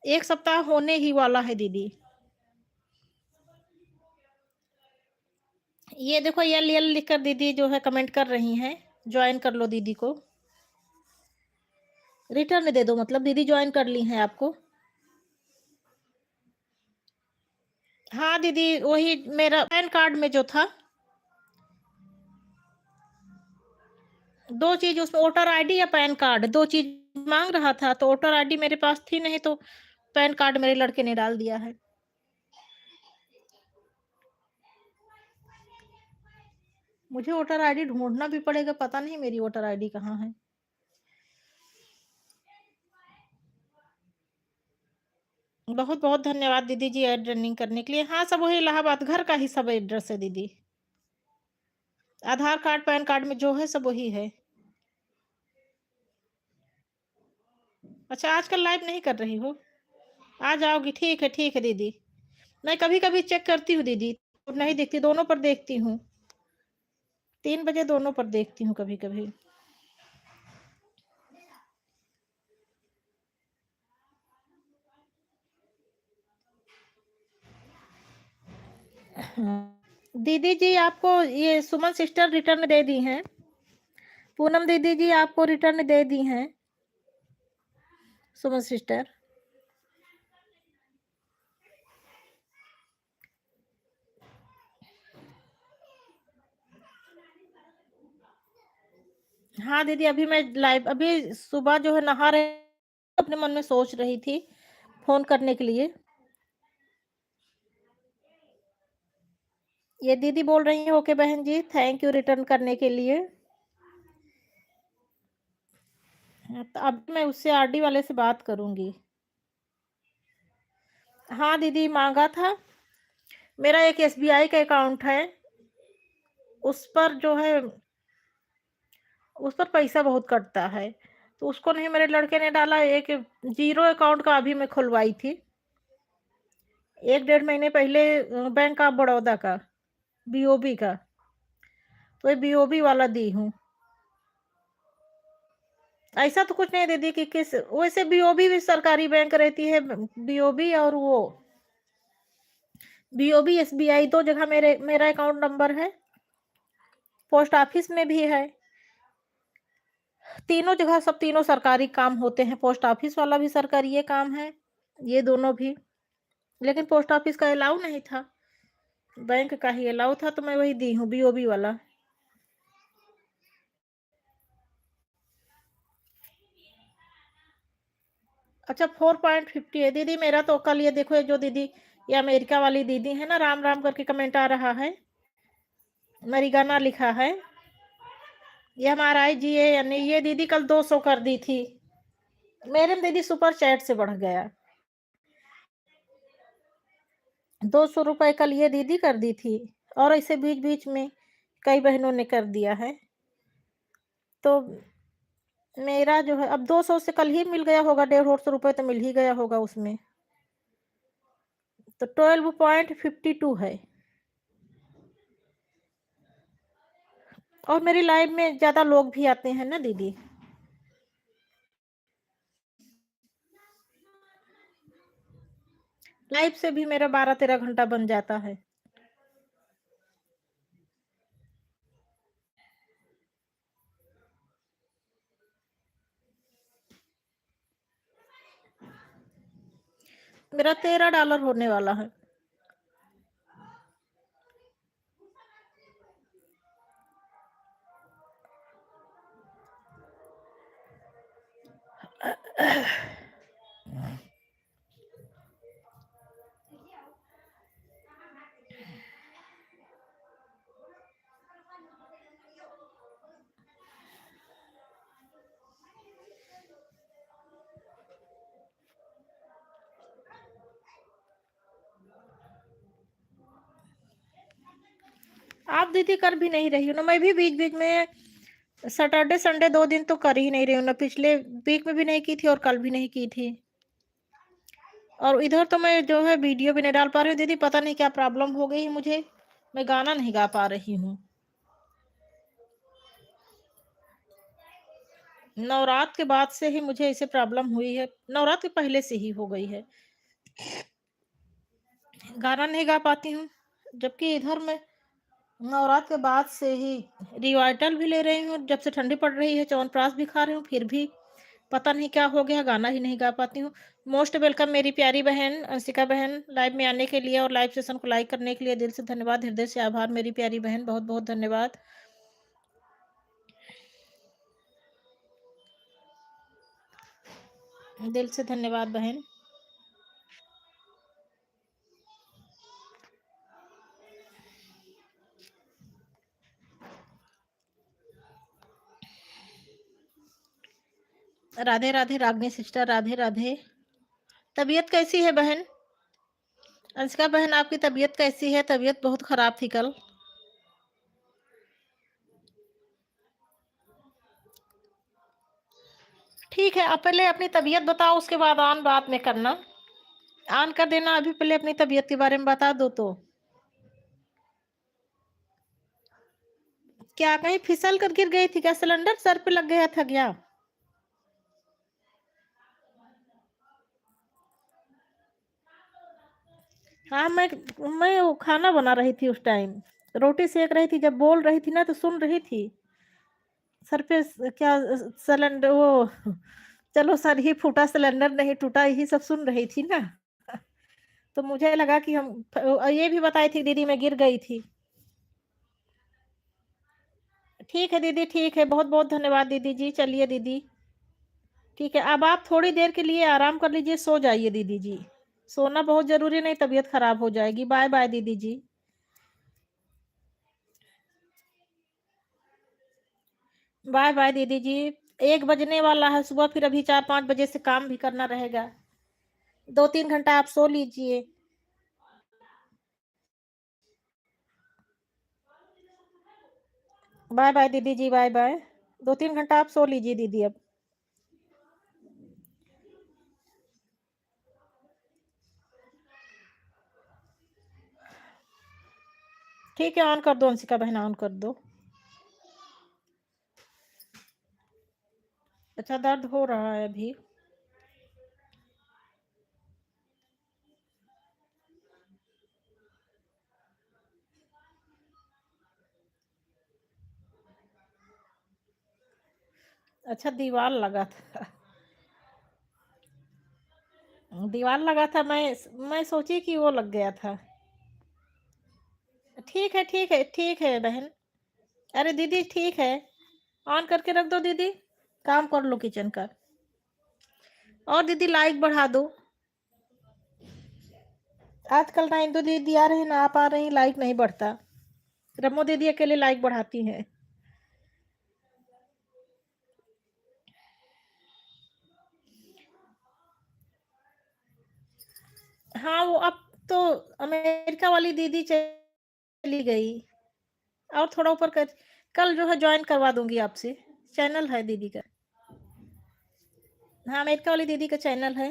1 सप्ताह होने ही वाला है दीदी। ये देखो एल लिखकर दीदी जो है कमेंट कर रही हैं, जॉइन कर लो दीदी को। रिटर्न दे दो मतलब दीदी जॉइन कर ली हैं आपको। हाँ दीदी, वही मेरा पैन कार्ड में जो था, 2 चीज़ उसमें वोटर आईडी या पैन कार्ड 2 चीज़ माँग रहा था, तो वोटर आईडी मेरे पास थी नहीं, तो पैन कार्ड मेरे लड़के ने डाल दिया है। मुझे वोटर आईडी ढूँढना भी पड़ेगा, पता नहीं मेरी वोटर आईडी कहाँ है। बहुत-बहुत धन्यवाद दीदी जी ऐड रनिंग करने के लिए। हाँ, सब वही इलाहाबाद घर का ही सब एड्रेस है दीदी। आधार कार्ड, पैन कार्ड में जो है सब वही है। अच्छा, आजकल लाइव नहीं कर रही हो? आ जाओगी, ठीक है दीदी। मैं कभी-कभी चेक करती हूँ दीदी, तो नहीं देखती, दोनों पर देखती हूँ। 3 बजे दोनों पर देखती हूँ कभी-कभी। हाँ। दीदी जी आपको ये सुमन सिस्टर रिटर्न दे दी हैं। पूनम दीदी जी आपको रिटर्न दे दी हैं, सुमन सिस्टर। हाँ दीदी, अभी मैं लाइव अभी सुबह जो है नहा रहे, अपने मन में सोच रही थी फ़ोन करने के लिए। ये दीदी बोल रही हैं ओके बहन जी, थैंक यू रिटर्न करने के लिए। हाँ, तो अब मैं उससे आरडी वाले से बात करूँगी। हाँ दीदी, माँगा था। मेरा एक एसबीआई का अकाउंट है, उस पर जो है उस पर पैसा बहुत कटता है, तो उसको नहीं मेरे लड़के ने डाला। एक ज़ीरो अकाउंट का अभी मैं खुलवाई थी, 1 डेढ़ महीने पहले बैंक ऑफ बड़ौदा का, बीओबी का, तो ये बीओबी वाला दी हूँ। ऐसा तो कुछ नहीं दीदी कि किस वैसे बीओबी भी सरकारी बैंक रहती है, बीओबी और वो बीओबी, एसबीआई 2 जगह मेरा अकाउंट नंबर है, पोस्ट ऑफिस में भी है। तीनों जगह सब तीनों सरकारी काम होते हैं, पोस्ट ऑफिस वाला भी सरकारी ये काम है, ये दोनों भी। लेकिन पोस्ट ऑफिस का अलाउ नहीं था, बैंक का ही अलाउ था, तो मैं वही दी हूँ बीओबी वाला। अच्छा, 4.50 है दीदी मेरा। तो कल ये देखो, ये जो दीदी, ये अमेरिका वाली दीदी है ना, राम राम करके कमेंट आ रहा है, मरीगाना लिखा है, ये हमारा IGA, यानी ये दीदी कल 200 कर दी थी मेरे में दीदी, सुपर चैट से बढ़ गया। 200 रुपए कल ये दीदी कर दी थी, और ऐसे बीच बीच में कई बहनों ने कर दिया है। तो मेरा जो है अब 200 से कल ही मिल गया होगा, 150 रुपए तो मिल ही गया होगा उसमें। तो 12.52 है। और मेरी लाइव में ज्यादा लोग भी आते हैं ना दीदी। लाइव से भी मेरा 12-13 घंटा बन जाता है। मेरा $13 होने वाला है। आप दीदी कर भी नहीं रही हो ना, मैं भी बीच बीच में सैटरडे संडे 2 दिन तो कर ही नहीं रही हूँ ना, पिछले वीक में भी नहीं की थी और कल भी नहीं की थी। और इधर तो मैं जो है वीडियो भी नहीं डाल पा रही हूँ दीदी, पता नहीं क्या प्रॉब्लम हो गई है मुझे, मैं गाना नहीं गा पा रही हूँ। नवरात्र के बाद से ही मुझे ऐसे प्रॉब्लम हुई है, नवरात्र के पहले से ही हो गई है। गाना नहीं गा पाती हूँ, जबकि इधर मैं नवरात्र के बाद से ही रिवाइटल भी ले रही हूँ, जब से ठंडी पड़ रही है, च्यवनप्राश भी खा रही हूँ, फिर भी पता नहीं क्या हो गया, गाना ही नहीं गा पाती हूँ। मोस्ट वेलकम मेरी प्यारी बहन अंशिका बहन, लाइव में आने के लिए और लाइव सेशन को लाइक करने के लिए दिल से धन्यवाद, हृदय से आभार मेरी प्यारी बहन, बहुत-बहुत धन्यवाद। दिल से धन्यवाद बहन। राधे राधे रागनी सिस्टर, राधे राधे। तबीयत कैसी है बहन? अंशिका बहन आपकी तबीयत कैसी है? तबीयत बहुत खराब थी कल। ठीक है, आप पहले अपनी तबीयत बताओ, उसके बाद ऑन बाद में करना। ऑन कर देना, अभी पहले अपनी तबीयत के बारे में बता दो तो। क्या कहीं फिसल कर गिर गई थी क्या? सिलेंडर सर पे लग गया था क्या? हाँ, मैं वो खाना बना रही थी उस टाइम, रोटी सेक रही थी, जब बोल रही थी ना तो सुन रही थी। सर पे क्या सिलेंडर वो चलो सर ही फूटा, सिलेंडर नहीं टूटा, यही सब सुन रही थी ना। तो मुझे लगा कि हम ये भी बताई थी दीदी मैं गिर गई थी। ठीक है दीदी, ठीक है, बहुत बहुत धन्यवाद दीदी जी। चलिए दीदी, ठीक है, अब आप थोड़ी देर के लिए आराम कर लीजिए, सो जाइए दीदी जी। सोना बहुत जरूरी, नहीं तबीयत खराब हो जाएगी। बाय बाय दीदी जी। बाय बाय दीदी जी। 1 बजने वाला है सुबह, फिर अभी 4-5 बजे से काम भी करना रहेगा। 2-3 घंटा आप सो लीजिए। बाय बाय दीदी जी, बाय बाय। 2-3 घंटा आप सो लीजिए दीदी अब। ठीक है, ऑन कर दो अंशिका बहन, ऑन कर दो। अच्छा, दर्द हो रहा है अभी? अच्छा, दीवार लगा था। दीवार लगा था, मैं सोची कि वो लग गया था। ठीक है, ठीक है, ठीक है बहन। अरे दीदी ठीक है, ऑन करके रख दो दीदी, काम कर लो किचन का। और दीदी लाइक बढ़ा दो। आजकल ना इंदु दीदी आ रही ना आप आ रही, लाइक नहीं बढ़ता। रमो दीदी अकेले लाइक बढ़ाती हैं। हाँ, वो अब तो अमेरिका वाली दीदी चली गई। और थोड़ा ऊपर कर, कल जो है ज्वाइन करवा दूंगी आपसे। चैनल है दीदी का। हाँ, अमेरिका वाली दीदी का चैनल है।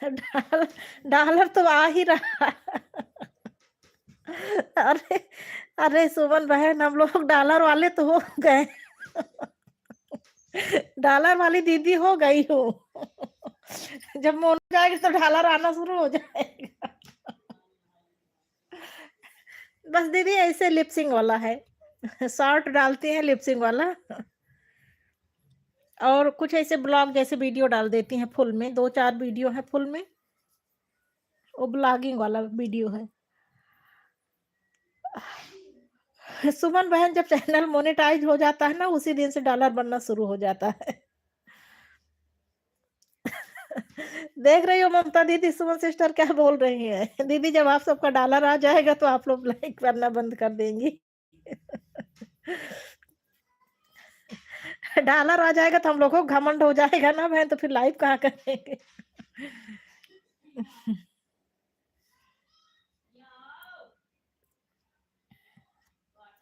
डॉलर, डॉलर तो आ ही रहा। अरे अरे सुमन बहन, हम लोग डॉलर वाले तो हो गए। डॉलर वाली दीदी हो गई हो। जब मोन जाएगी तो डॉलर आना शुरू हो जाएगा। बस दीदी ऐसे लिपसिंग वाला है। शॉर्ट डालते हैं लिपसिंग वाला, और कुछ ऐसे ब्लॉग जैसे वीडियो डाल देती हैं फुल में, 2-4 वीडियो है फुल में, वो ब्लॉगिंग वाला वीडियो है। सुमन बहन, जब चैनल मोनेटाइज हो जाता है ना, उसी दिन से डॉलर बनना शुरू हो जाता है। देख रही हो ममता दीदी, सुमन सिस्टर क्या बोल रही हैं? दीदी जब आप सबका डॉलर आ जाएगा तो आप लोग लाइक करना बंद कर देंगी। डॉलर आ जाएगा तो हम लोगों को घमंड हो जाएगा ना बहन, तो फिर लाइव कहाँ करेंगे?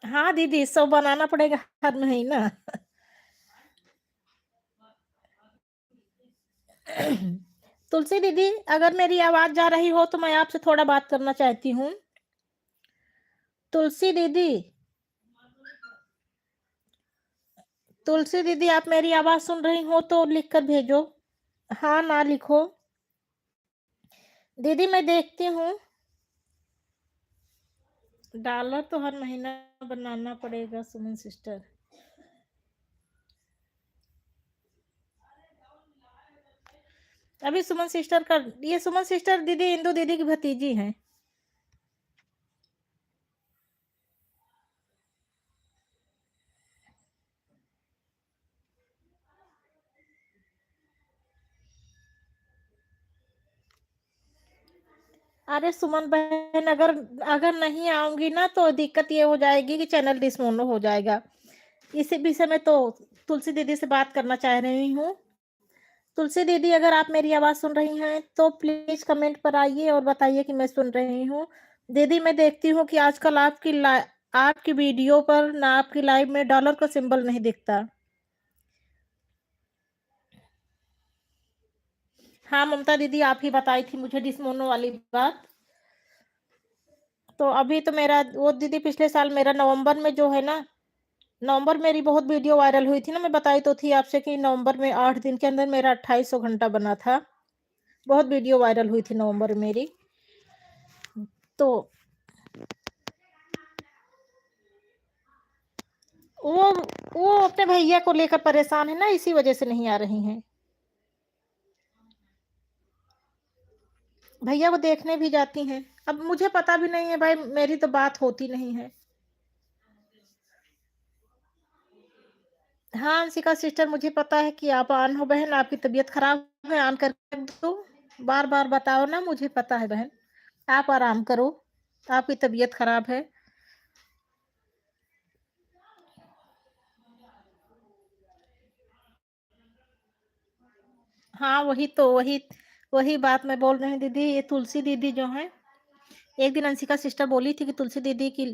हाँ दीदी, सब बनाना पड़ेगा हर महीना। तुलसी दीदी, अगर मेरी आवाज़ जा रही हो तो मैं आपसे थोड़ा बात करना चाहती हूँ। तुलसी दीदी, तुलसी दीदी, आप मेरी आवाज़ सुन रही हो तो लिख कर भेजो। हाँ, ना लिखो। दीदी मैं देखती हूँ। डॉलर तो हर महीना बनाना पड़ेगा सुमन सिस्टर। अभी सुमन सिस्टर का, ये सुमन सिस्टर दीदी इंदु दीदी की भतीजी हैं। अरे सुमन बहन, अगर अगर नहीं आऊंगी ना तो दिक्कत ये हो जाएगी कि चैनल डिसमोनो हो जाएगा। इसी विषय में तो तुलसी दीदी से बात करना चाह रही हूँ। तुलसी दीदी, अगर आप मेरी आवाज़ सुन रही हैं तो प्लीज़ कमेंट पर आइए और बताइए कि मैं सुन रही हूँ। दीदी मैं देखती हूँ कि आजकल आपकी वीडियो पर ना आपकी लाइव में डॉलर का सिंबल नहीं दिखता। हाँ ममता दीदी, आप ही बताई थी मुझे डिसमोनो वाली बात। तो अभी तो मेरा वो दीदी पिछले साल मेरा नवंबर में जो है ना, नवंबर मेरी बहुत वीडियो वायरल हुई थी ना, मैं बताई तो थी आपसे कि नवंबर में 8 दिन के अंदर मेरा 2800 घंटा बना था। बहुत वीडियो वायरल हुई थी नवंबर में मेरी। तो वो वो अपने भैया को लेकर परेशान है ना, इसी वजह से नहीं आ रही हैं। भैया वो देखने भी जाती हैं। अब मुझे पता भी नहीं है भाई, मेरी तो बात होती नहीं है। हाँ अंशिका सिस्टर, मुझे पता है कि आप ऑन हो बहन, आपकी तबीयत खराब है, ऑन करके रख दो। बार बार बताओ ना, मुझे पता है बहन। आप आराम करो, आपकी तबीयत खराब है। हाँ वही तो, वही वही बात मैं बोल रही हूँ दीदी। ये तुलसी दीदी जो है, एक दिन अंशिका सिस्टर बोली थी कि तुलसी दीदी की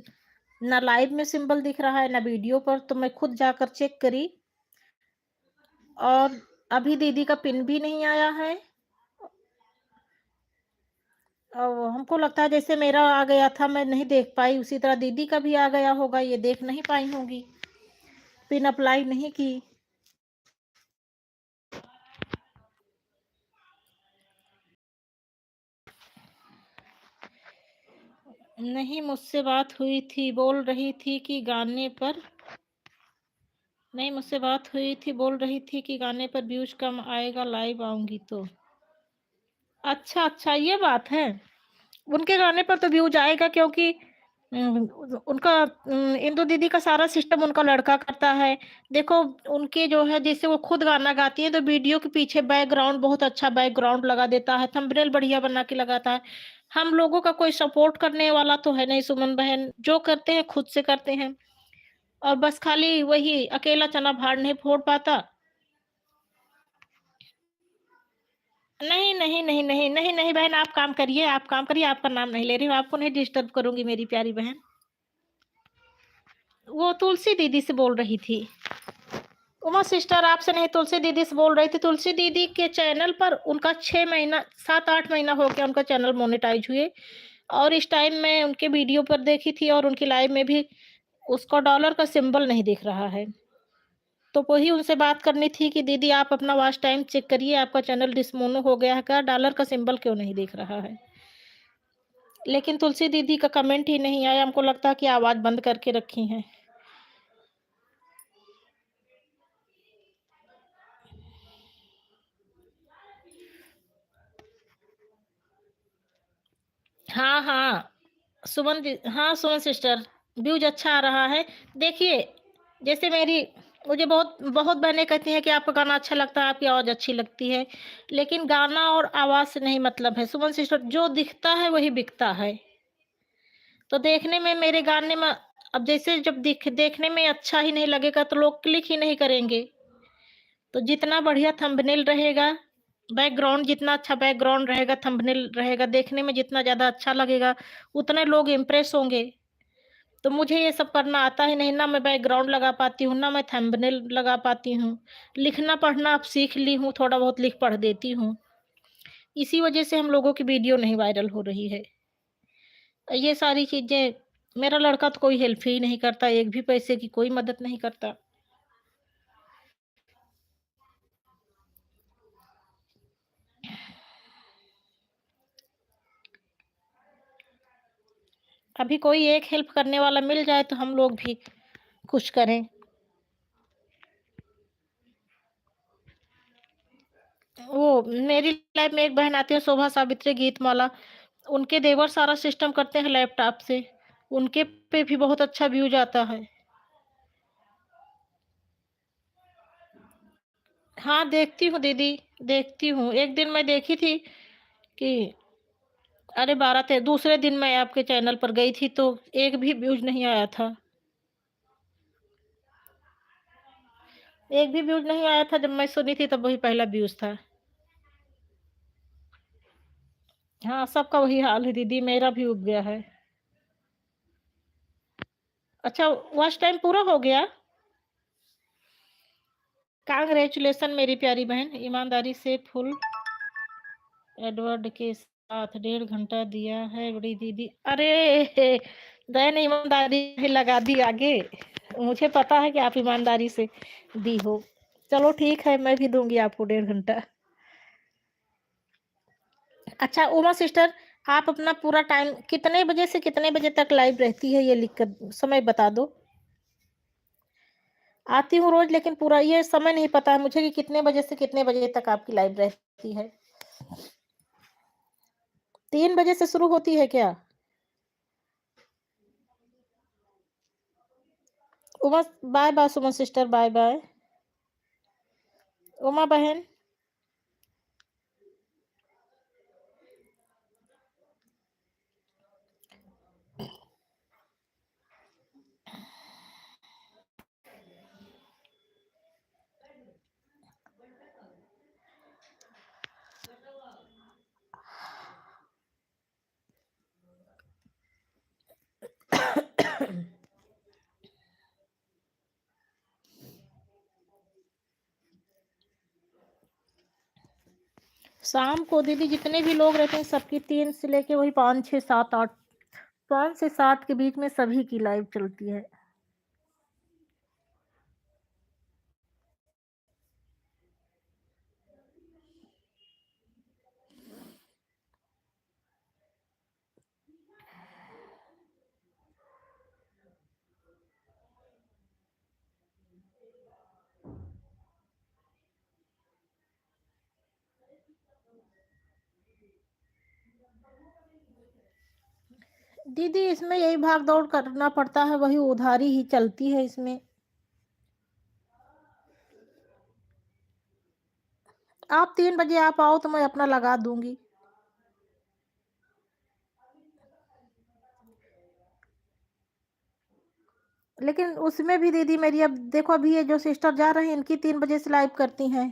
ना लाइव में सिंबल दिख रहा है ना वीडियो पर, तो मैं खुद जाकर चेक करी और अभी दीदी का पिन भी नहीं आया है। हमको लगता है जैसे मेरा आ गया था, मैं नहीं देख पाई, उसी तरह दीदी का भी आ गया होगा, ये देख नहीं पाई होंगी, पिन अप्लाई नहीं की। नहीं मुझसे बात हुई थी, बोल रही थी कि गाने पर, नहीं मुझसे बात हुई थी, बोल रही थी कि गाने पर व्यूज कम आएगा, लाइव आऊंगी तो। अच्छा अच्छा, ये बात है। उनके गाने पर तो व्यूज आएगा, क्योंकि उनका इंदु दीदी का सारा सिस्टम उनका लड़का करता है। देखो उनके जो है, जैसे वो खुद गाना गाती है तो वीडियो के पीछे बैकग्राउंड बहुत अच्छा बैकग्राउंड लगा देता है, थंबनेल बढ़िया बना के लगाता है। हम लोगों का कोई सपोर्ट करने वाला तो है नहीं सुमन बहन, जो करते हैं खुद से करते हैं। और बस खाली वही अकेला चना भाड़ नहीं फोड़ पाता। नहीं नहीं नहीं नहीं नहीं नहीं बहन, आप काम करिए, आप काम करिए, आपका नाम नहीं ले रही हूँ, आपको नहीं डिस्टर्ब करूंगी मेरी प्यारी बहन। वो तुलसी दीदी से बोल रही थी। उमा सिस्टर आपसे नहीं, तुलसी दीदी से बोल रही थी। तुलसी दीदी के चैनल पर उनका 6 महीना 7-8 महीना हो गया उनका चैनल मोनेटाइज हुए, और इस टाइम मैं उनके वीडियो पर देखी थी और उनकी लाइव में भी उसका डॉलर का सिंबल नहीं दिख रहा है। तो वही उनसे बात करनी थी कि दीदी आप अपना वॉच टाइम चेक करिए, आपका चैनल डिसमोनो हो गया है क्या, डॉलर का सिंबल क्यों नहीं दिख रहा है। लेकिन तुलसी दीदी का कमेंट ही नहीं आया, हमको लगता है कि आवाज़ बंद करके रखी हैं। हाँ हाँ हाँ सुमन सिस्टर, व्यूज अच्छा आ रहा है। देखिए जैसे मेरी, मुझे बहुत बहुत बहनें कहती हैं कि आपका गाना अच्छा लगता है, आपकी आवाज़ अच्छी लगती है, लेकिन गाना और आवाज़ से नहीं मतलब है सुमन सिस्टर, जो दिखता है वही बिकता है। तो देखने में मेरे गाने में, अब जैसे जब देखने में अच्छा ही नहीं लगेगा तो लोग क्लिक ही नहीं करेंगे। तो जितना बढ़िया थंबनेल रहेगा, बैकग्राउंड जितना अच्छा बैकग्राउंड रहेगा, थंबनेल रहेगा, देखने में जितना ज़्यादा अच्छा लगेगा, उतने लोग इम्प्रेस होंगे। तो मुझे ये सब करना आता ही नहीं, ना मैं बैकग्राउंड लगा पाती हूँ, ना मैं थंबनेल लगा पाती हूँ। लिखना पढ़ना अब सीख ली हूँ, थोड़ा बहुत लिख पढ़ देती हूँ। इसी वजह से हम लोगों की वीडियो नहीं वायरल हो रही है। ये सारी चीज़ें मेरा लड़का तो कोई हेल्प ही नहीं करता, एक भी पैसे की कोई मदद नहीं करता। अभी कोई एक हेल्प करने वाला मिल जाए तो हम लोग भी कुछ करें। वो मेरी लाइफ में एक बहन आती है शोभा सावित्री गीतमाला, उनके देवर सारा सिस्टम करते हैं लैपटॉप से, उनके पे भी बहुत अच्छा व्यूज़ आता है। हाँ, देखती हूँ दीदी, देखती हूँ। एक दिन मैं देखी थी कि अरे 12 थे, दूसरे दिन मैं आपके चैनल पर गई थी तो एक भी व्यूज़ नहीं आया था। एक भी व्यूज़ नहीं आया था, जब मैं सुनी थी तब वही पहला व्यूज़ था। हाँ, सबका वही हाल है दीदी, मेरा भी उब गया है। अच्छा, वॉच टाइम पूरा हो गया? कांग्रेचुलेशन मेरी प्यारी बहन, ईमानदारी से फुल एडवर्ड के साथ 1.5 घंटा दिया है बड़ी दीदी। अरे! मैंने ईमानदारी से लगा दी आगे। मुझे पता है कि आप ईमानदारी से दी हो। चलो ठीक है, मैं भी दूँगी आपको 1.5 घंटा। अच्छा उमा सिस्टर, आप अपना पूरा टाइम कितने बजे से कितने बजे तक लाइव रहती है ये लिख कर समय बता दो? आती हूँ रोज़, लेकिन पूरा ये समय नहीं पता है मुझे कि कितने बजे से कितने बजे तक आपकी लाइव रहती है? 3 बजे से शुरू होती है क्या? उमा बाय-बाय सुमन सिस्टर, बाय-बाय। उमा बहन, शाम को दीदी जितने भी लोग रहते हैं सबकी 3 से लेके वही 5, 6, 7, 8, 5 से 7 के बीच में सभी की लाइव चलती है। दीदी इसमें यही भाग-दौड़ करना पड़ता है, वही उधारी ही चलती है इसमें। आप 3 बजे आप आओ तो मैं अपना लगा दूँगी। लेकिन उसमें भी दीदी मेरी अब देखो अभी ये जो सिस्टर जा रही हैं इनकी 3 बजे से लाइव करती हैं।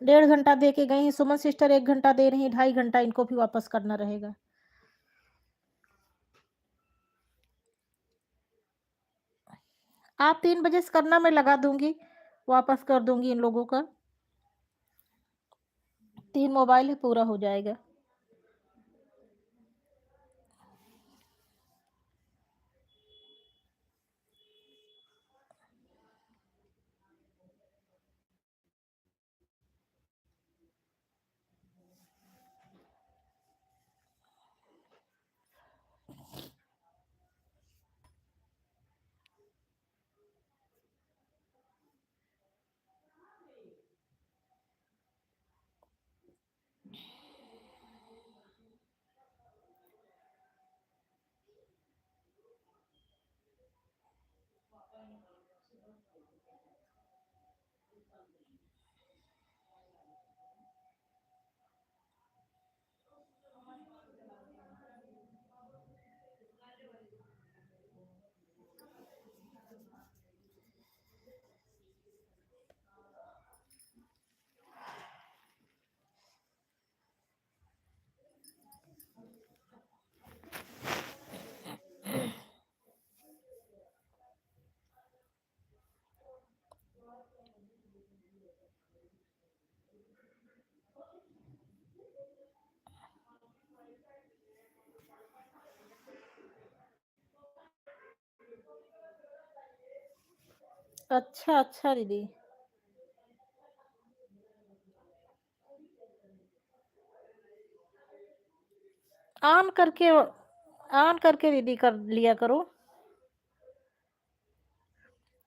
1.5 घंटा दे के गई हैं, सुमन सिस्टर 1 घंटा दे रही हैं, 2.5 घंटा इनको भी वापस करना रहेगा। आप 3 बजे से करना मैं लगा दूँगी, वापस कर दूँगी इन लोगों का। 3 मोबाइल है पूरा हो जाएगा। अच्छा, अच्छा दीदी। ऑन करके दीदी कर लिया करो।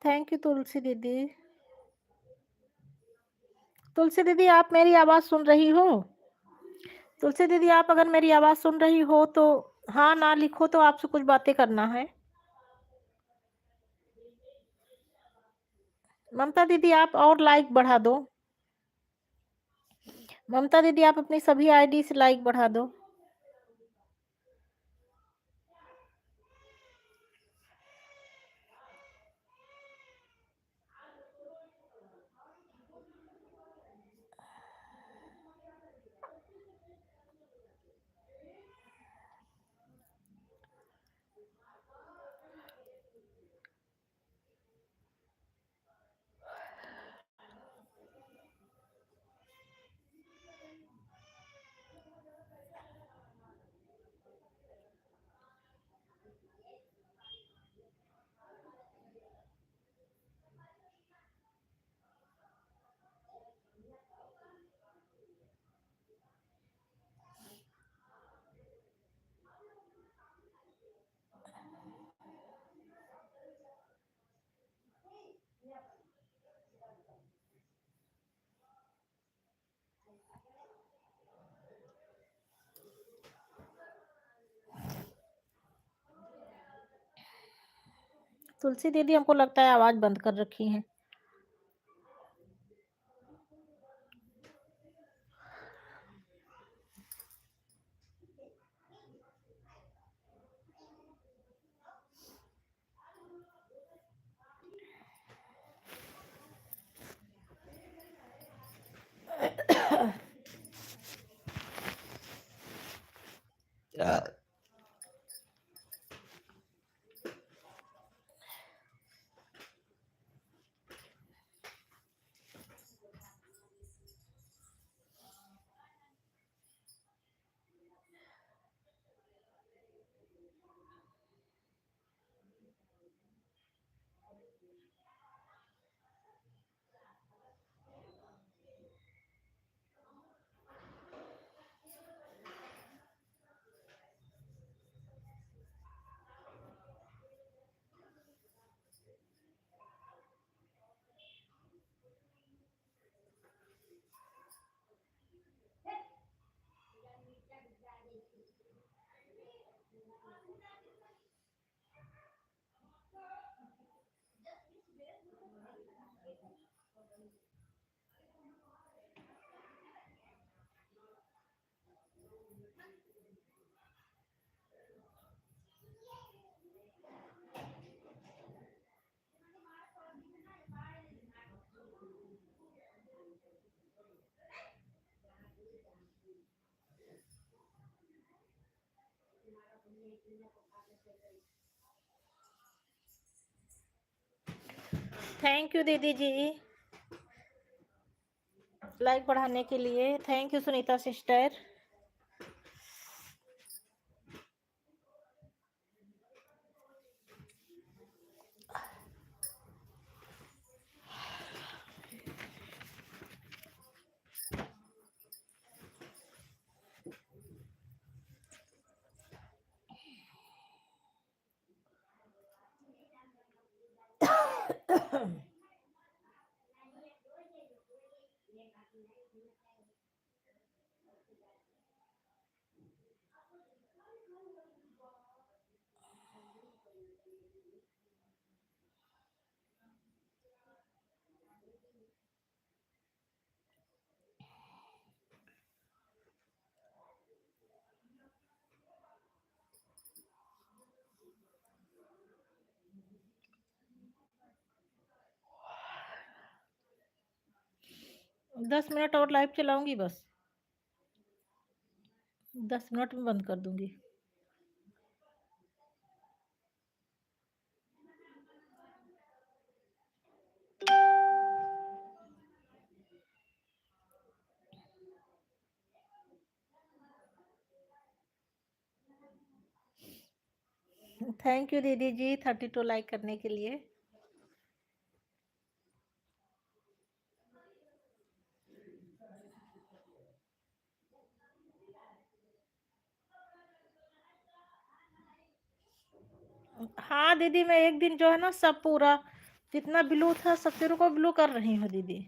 थैंक यू तुलसी दीदी। तुलसी दीदी आप मेरी आवाज़ सुन रही हो? तुलसी दीदी आप अगर मेरी आवाज़ सुन रही हो तो हाँ, ना लिखो तो आपसे कुछ बातें करना है। ममता दीदी आप और लाइक बढ़ा दो। ममता दीदी आप अपनी सभी आईडी से लाइक बढ़ा दो। तुलसी दीदी हमको लगता है आवाज़ बंद कर रखी हैं। थैंक यू दीदी जी, लाइक बढ़ाने के लिए। Thank you Sunita sister. दस मिनट और लाइव चलाऊंगी बस। 10 मिनट में बंद कर दूंगी। थैंक यू दीदी जी 32 लाइक करने के लिए। हाँ दीदी, मैं एक दिन जो है ना सब पूरा जितना ब्लू था सब तेरे को ब्लू कर रही हूँ दीदी।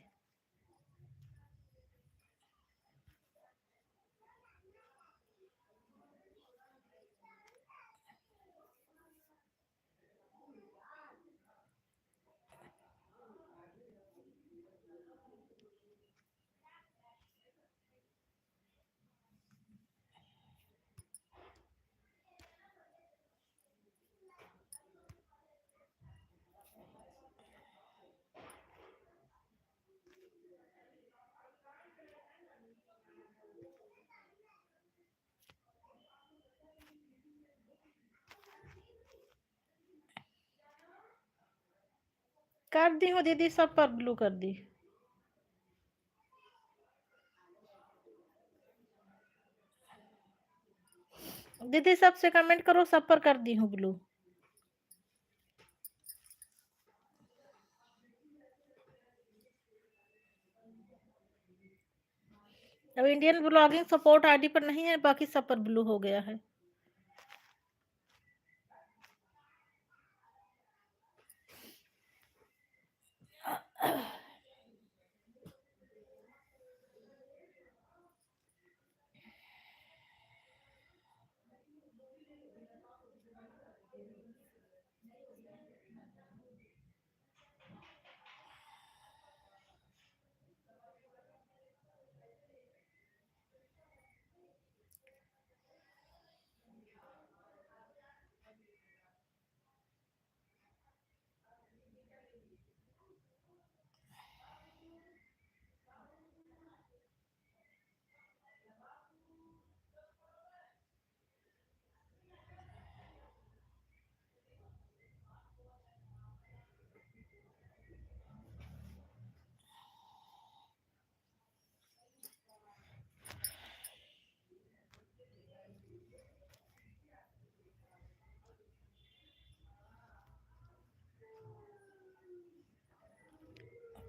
कर दी हूँ दीदी, सब पर ब्लू कर दी। दीदी सबसे कमेंट करो, सब पर कर दी हूँ ब्लू। अब इंडियन ब्लॉगिंग सपोर्ट आईडी पर नहीं है, बाकी सब पर ब्लू हो गया है।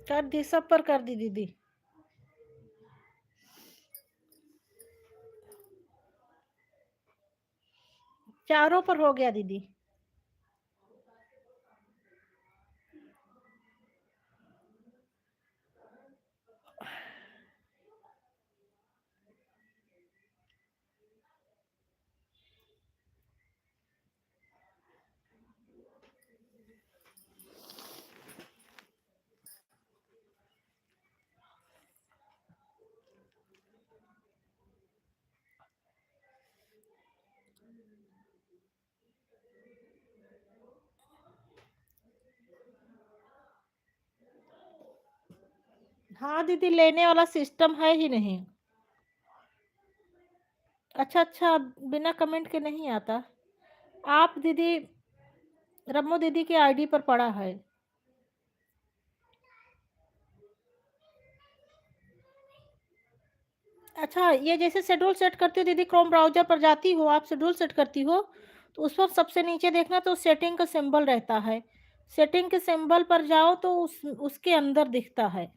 कर दी, सब पर कर दी दीदी। चारों पर हो गया दीदी। हाँ दीदी, लेने वाला सिस्टम है ही नहीं। अच्छा अच्छा, बिना कमेंट के नहीं आता। आप दीदी, रम्मो दीदी की आईडी पर पड़ा है। अच्छा, ये जैसे शेड्यूल सेट करती हो दीदी, क्रोम ब्राउज़र पर जाती हो आप, शेड्यूल सेट करती हो, तो उस पर सबसे नीचे देखना तो सेटिंग का सिंबल रहता है। सेटिंग के सिंबल पर जाओ तो उसके अंदर दिखता है।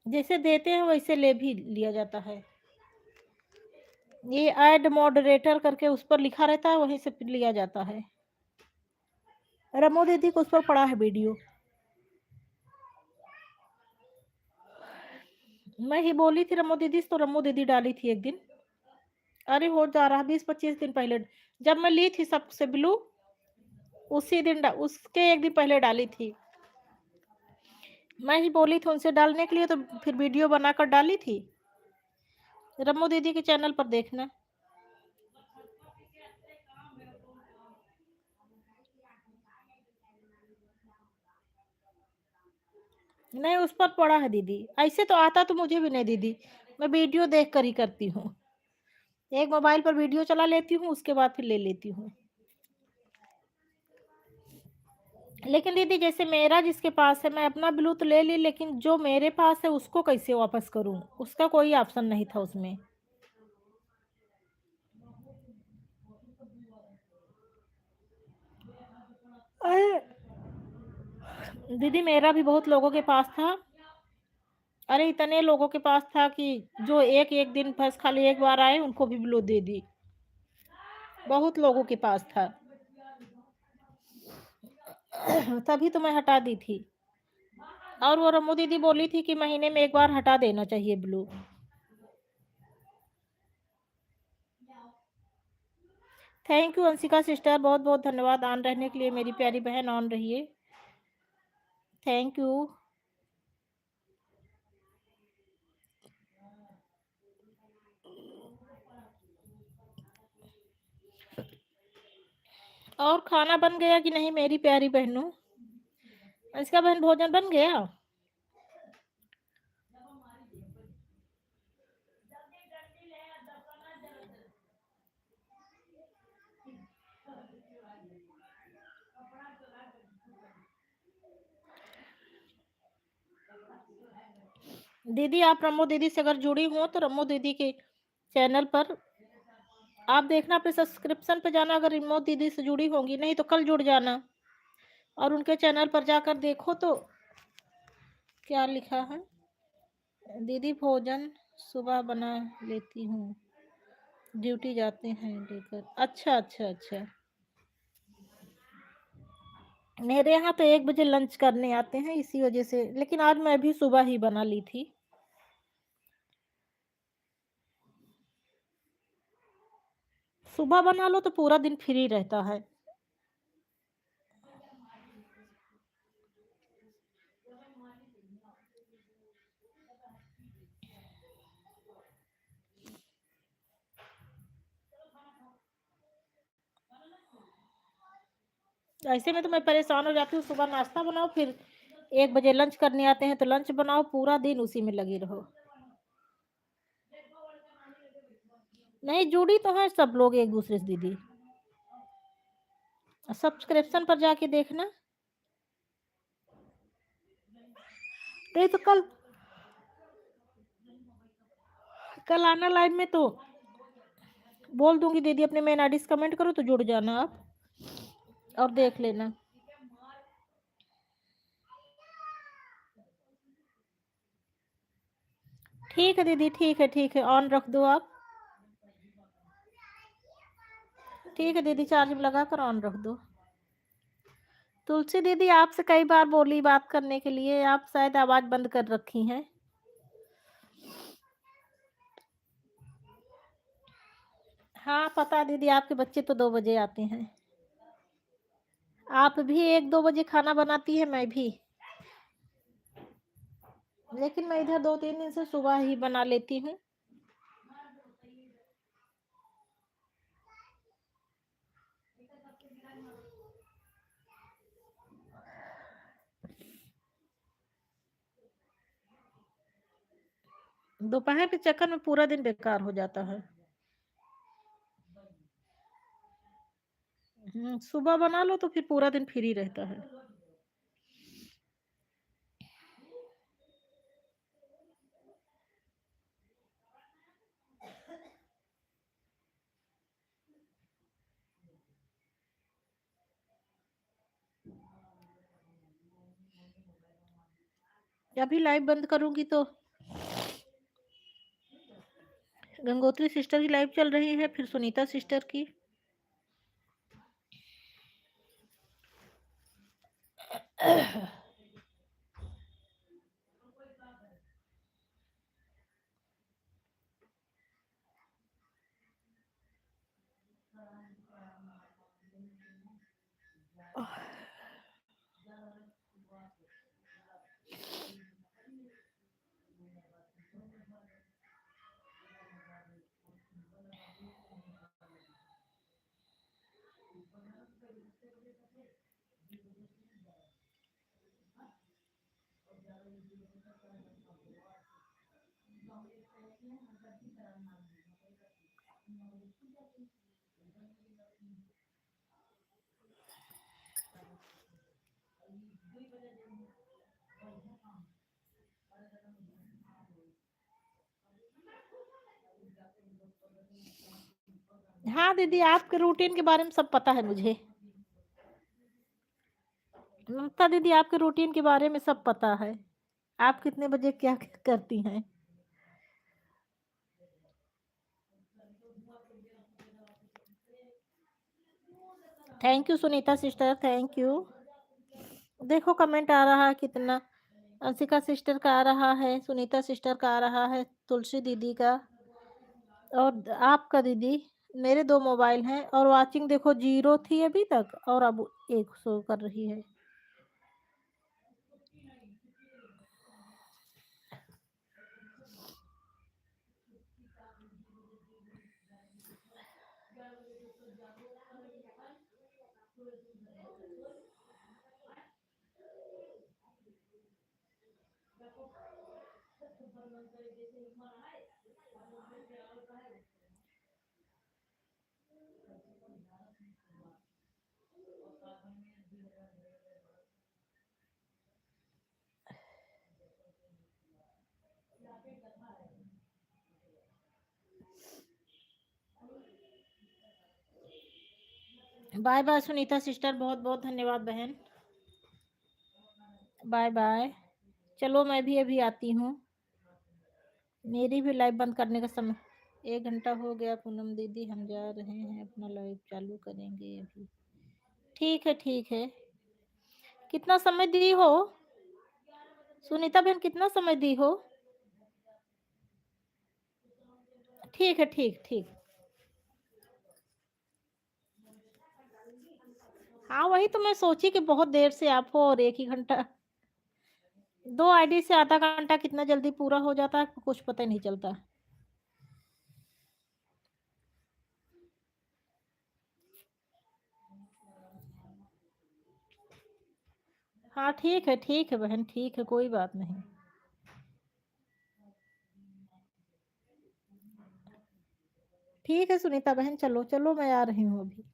जैसे देते हैं वैसे ले भी लिया जाता है। ये ऐड मॉडरेटर करके उस पर लिखा रहता है, वहीं से फिर लिया जाता है। रमो दीदी को उस पर पड़ा है वीडियो। मैं ही बोली थी रमो दीदी से, तो रमो दीदी डाली थी एक दिन। अरे हो जा रहा 20-25 दिन पहले, जब मैं ली थी सबसे ब्लू, उसी दिन उसके एक दिन पहले डाली थी। मैं ही बोली थी उनसे डालने के लिए, तो फिर वीडियो बनाकर डाली थी। रम्मू दीदी के चैनल पर देखना। नहीं, उस पर पड़ा है दीदी। ऐसे तो आता तो मुझे भी नहीं दीदी, मैं वीडियो देख कर ही करती हूँ। एक मोबाइल पर वीडियो चला लेती हूँ, उसके बाद फिर ले लेती हूँ। लेकिन दीदी जैसे मेरा जिसके पास है, मैं अपना ब्लू तो ले ली, लेकिन जो मेरे पास है उसको कैसे वापस करूँ, उसका कोई ऑप्शन नहीं था उसमें। अरे दीदी, मेरा भी बहुत लोगों के पास था। अरे इतने लोगों के पास था कि जो एक एक दिन बस खाली एक बार आए उनको भी ब्लू दे दी। बहुत लोगों के पास था। तभी तो मैं हटा दी थी। और वो रम्मू दीदी बोली थी कि महीने में 1 बार हटा देना चाहिए blue. Thank you Anshika sister, बहुत-बहुत धन्यवाद ऑन रहने के लिए, मेरी प्यारी बहन ऑन रहिए। Thank you. और खाना बन गया कि नहीं मेरी प्यारी बहनों? अंशिका बहन भोजन बन गया? दीदी आप रम्मू दीदी से अगर जुड़ी हो तो रम्मू दीदी के चैनल पर आप देखना, अपने सब्सक्रिप्शन पे जाना, अगर रम्मू दीदी से जुड़ी होंगी, नहीं तो कल जुड़ जाना और उनके चैनल पर जाकर देखो तो क्या लिखा है। दीदी भोजन सुबह बना लेती हूँ, ड्यूटी जाते हैं लेकर। अच्छा अच्छा अच्छा। मेरे यहाँ तो 1 बजे लंच करने आते हैं, इसी वजह से, लेकिन आज मैं भी सुबह ही बना ली थी। सुबह बना लो तो पूरा दिन फ्री रहता है। ऐसे में तो मैं परेशान हो जाती हूँ, सुबह नाश्ता बनाओ, फिर 1 बजे लंच करने आते हैं तो लंच बनाओ, पूरा दिन उसी में लगे रहो। नहीं, जुड़ी तो है सब लोग एक दूसरे से दीदी। सब्सक्रिप्शन पर जाके देखना। नहीं तो कल कल आना लाइव में तो बोल दूंगी दीदी अपने मेन आईडी से कमेंट करो तो जुड़ जाना आप और देख लेना। ठीक है दीदी, ठीक है, ऑन रख दो आप। ठीक है दीदी, चार्ज में लगा कर ऑन रख दो। तुलसी दीदी आपसे कई बार बोली बात करने के लिए, आप शायद आवाज बंद कर रखी हैं। हाँ पता दीदी, आपके बच्चे तो 2 बजे आते हैं। आप भी 1-2 बजे खाना बनाती है, मैं भी, लेकिन मैं इधर 2-3 दिन से सुबह ही बना लेती हूँ। दोपहर के चक्कर में पूरा दिन बेकार हो जाता है। सुबह बना लो तो फिर पूरा दिन फ्री रहता है। अभी लाइव बंद करूंगी तो गंगोत्री सिस्टर की लाइव चल रही है, फिर सुनीता सिस्टर की। हाँ दीदी, आपके रूटीन के बारे में सब पता है मुझे। ममता दीदी, आपके रूटीन के बारे में सब पता है, आप कितने बजे क्या क्या करती हैं। Thank you Sunita sister, thank you. देखो कमेंट आ रहा है कितना। अंशिका सिस्टर का आ रहा है, सुनीता सिस्टर का आ रहा है, तुलसी दीदी का और आपका दीदी। मेरे 2 मोबाइल हैं और वाचिंग देखो 0 थी अभी तक और अब 1 शो कर रही है। बाय बाय सुनीता सिस्टर, बहुत बहुत धन्यवाद बहन। Bye bye. चलो मैं भी अभी आती हूँ, मेरी भी लाइव बंद करने का समय 1 घंटा हो गया। पूनम दीदी हम जा रहे हैं, अपना लाइव चालू करेंगे अभी। ठीक है ठीक है। कितना समय दी हो सुनीता बहन, कितना समय दी हो? ठीक है, ठीक ठीक। हाँ वही तो मैं सोची कि बहुत देर से आप हो और 1 ही घंटा। 2 आईडी से आधा घंटा कितना जल्दी पूरा हो जाता है, कुछ पता ही नहीं चलता। हाँ ठीक है बहन, ठीक है, कोई बात नहीं। ठीक है सुनीता बहन, चलो चलो मैं आ रही हूँ अभी।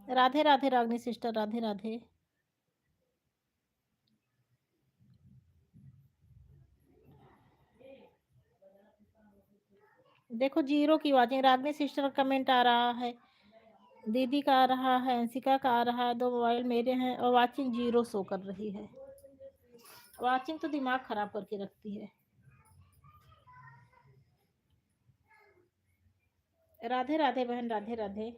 राधे राधे रागनी सिस्टर, राधे राधे। देखो 0 की वाचिंग, रागनी सिस्टर का कमेंट आ रहा है, दीदी का आ रहा है, अंशिका का आ रहा है। 2 मोबाइल मेरे हैं और वाचिंग 0 शो कर रही है। वाचिंग तो दिमाग खराब करके रखती है। राधे राधे बहन, राधे राधे।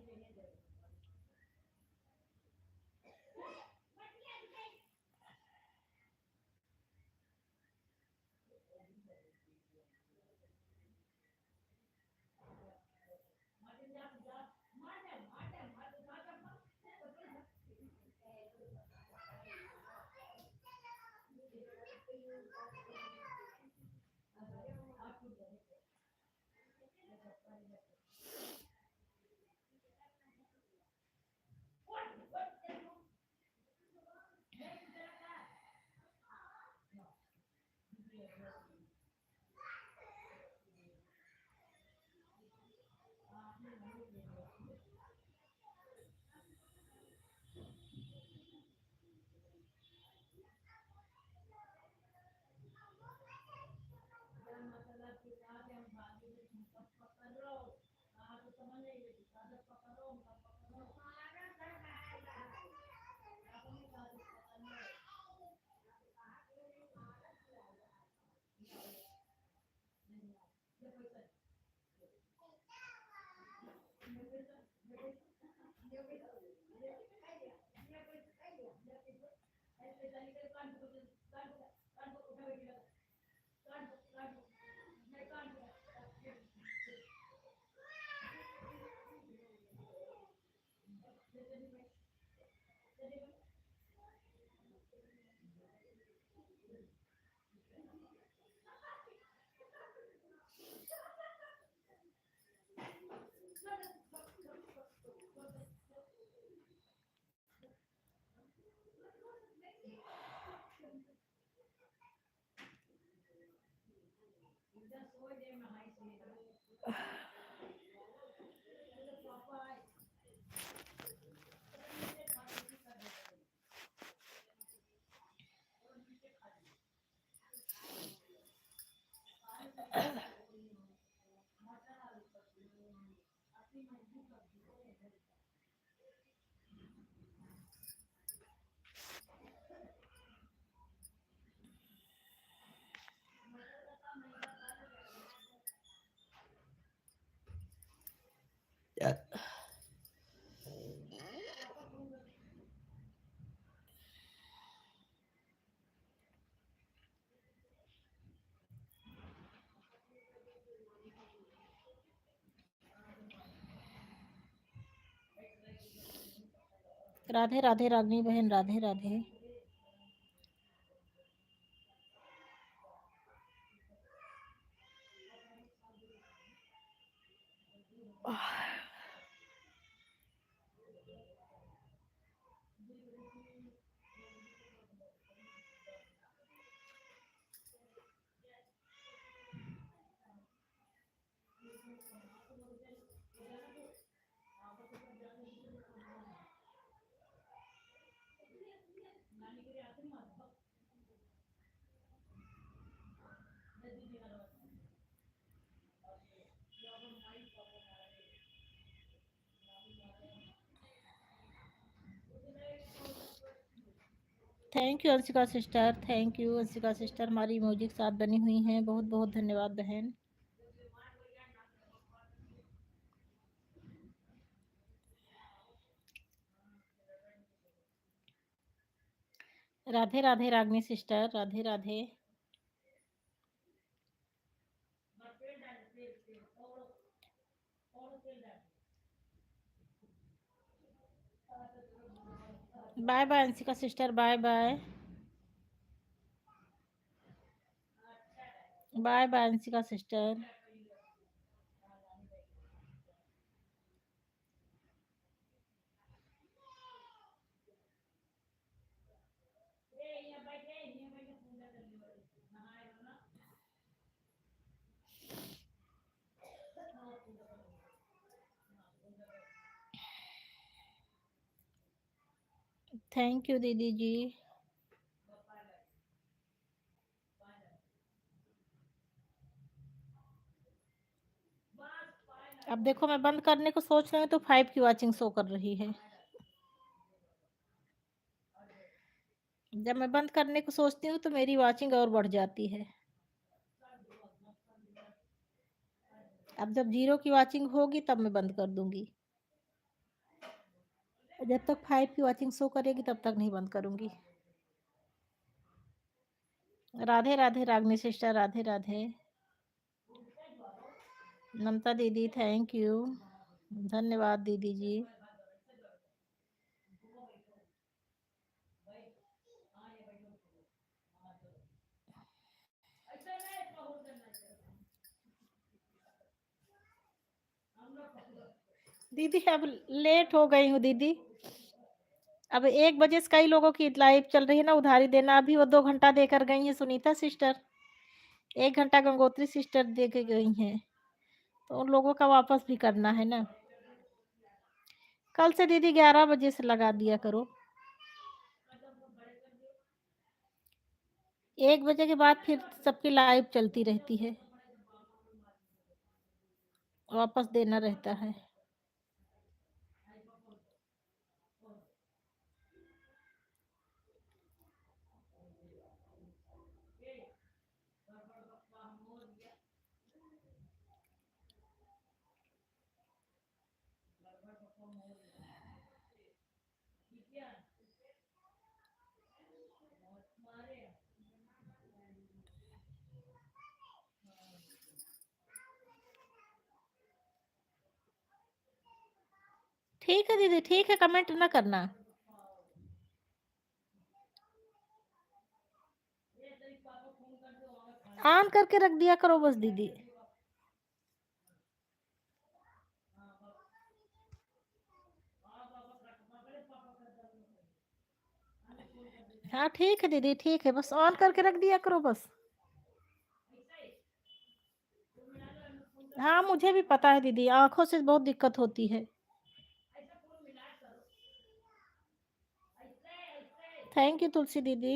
राधे राधे रागनी बहन, Radhe Radhe. Thank you Anshika sister, thank you Anshika sister, हमारी म्यूजिक साथ बनी हुई हैं, बहुत बहुत धन्यवाद बहन। Radhe Radhe Ragini sister, Radhe Radhe. Bye bye Anshika sister, bye bye. Bye bye Anshika sister. Thank you दीदी जी। अब देखो मैं बंद करने को सोच रही हूँ तो 5 की वॉचिंग शो कर रही है। जब मैं बंद करने को सोचती हूँ तो मेरी वॉचिंग और बढ़ जाती है। अब जब 0 की वॉचिंग होगी तब मैं बंद कर दूंगी। जब तक 5 की वॉचिंग शो करेगी तब तक नहीं बंद करूंगी। राधे राधे रागनी सिस्टर, राधे राधे। ममता दीदी थैंक यू, धन्यवाद दीदी जी। दीदी अब लेट हो गई हूँ दीदी। अब 1 बजे से कई लोगों की लाइव चल रही है ना उधारी देना, अभी वो 2 घंटा देकर गई है सुनीता सिस्टर, 1 घंटा गंगोत्री सिस्टर दे के गई हैं, तो उन लोगों का वापस भी करना है ना। कल से दीदी 11 बजे से लगा दिया करो। 1 बजे के बाद फिर सबकी लाइव चलती रहती है, वापस देना रहता है। ठीक है दीदी, ठीक है, कमेंट ना करना। ऑन करके रख दिया करो बस दीदी। हाँ ठीक है दीदी, ठीक है, बस ऑन करके रख दिया करो बस। हाँ मुझे भी पता है दीदी, आंखों से बहुत दिक्कत होती है। थैंक यू तुलसी दीदी।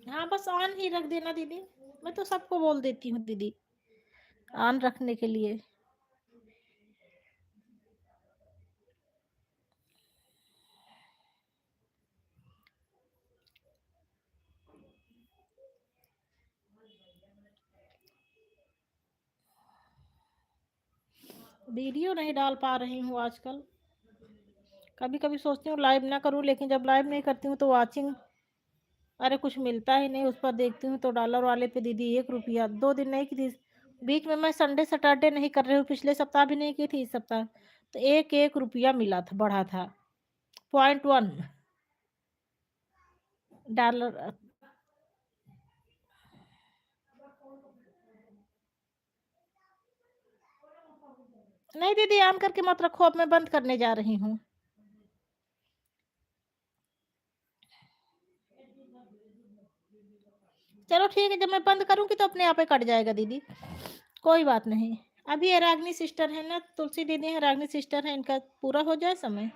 हाँ बस ऑन ही रख देना दीदी। मैं तो सबको बोल देती हूँ दीदी, ऑन रखने के लिए। वीडियो नहीं डाल पा रही हूँ आजकल। कभी कभी सोचती हूँ लाइव ना करूँ, लेकिन जब लाइव नहीं करती हूँ तो वॉचिंग, अरे कुछ मिलता ही नहीं उस पर। देखती हूँ तो डॉलर वाले पे दीदी 1 रुपया 2 दिन नहीं की थी। बीच में मैं संडे सैटरडे नहीं कर रही हूँ, पिछले सप्ताह भी नहीं की थी, इस सप्ताह तो 1 1 रुपया मिला था, बढ़ा था 0.1 डॉलर। नहीं दीदी ऑन करके मत रखो, अब मैं बंद करने जा रही हूँ। चलो ठीक है, जब मैं बंद करूँगी तो अपने आप ही कट जाएगा दीदी, कोई बात नहीं। अभी ये रागनी सिस्टर है ना, तुलसी दीदी है, रागनी सिस्टर है, इनका पूरा हो जाए समय।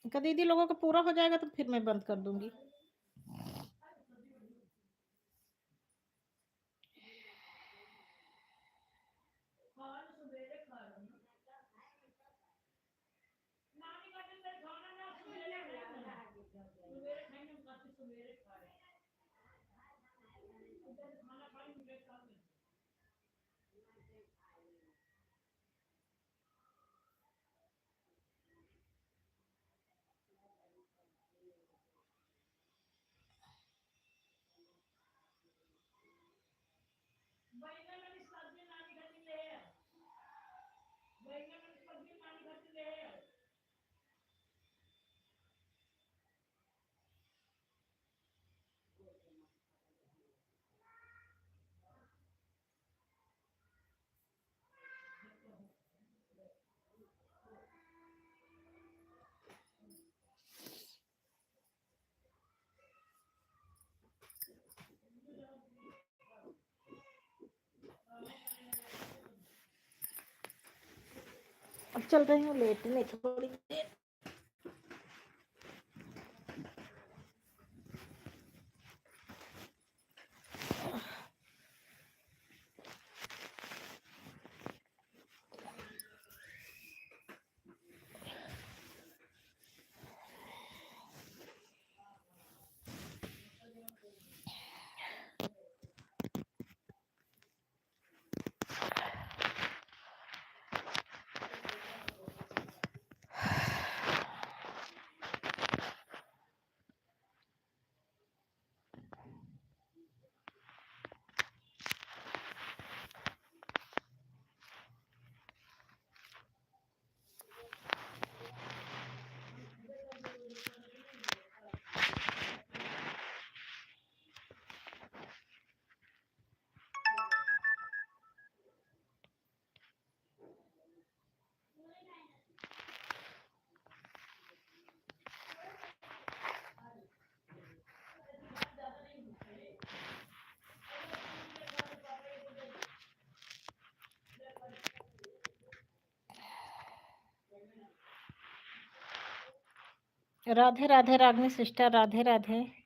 इनका दीदी लोगों का पूरा हो जाएगा तो फिर मैं बंद कर दूंगी। अब चल रही हूँ लेटने थोड़ी देर। राधे राधे रागनी सिस्टर, राधे राधे।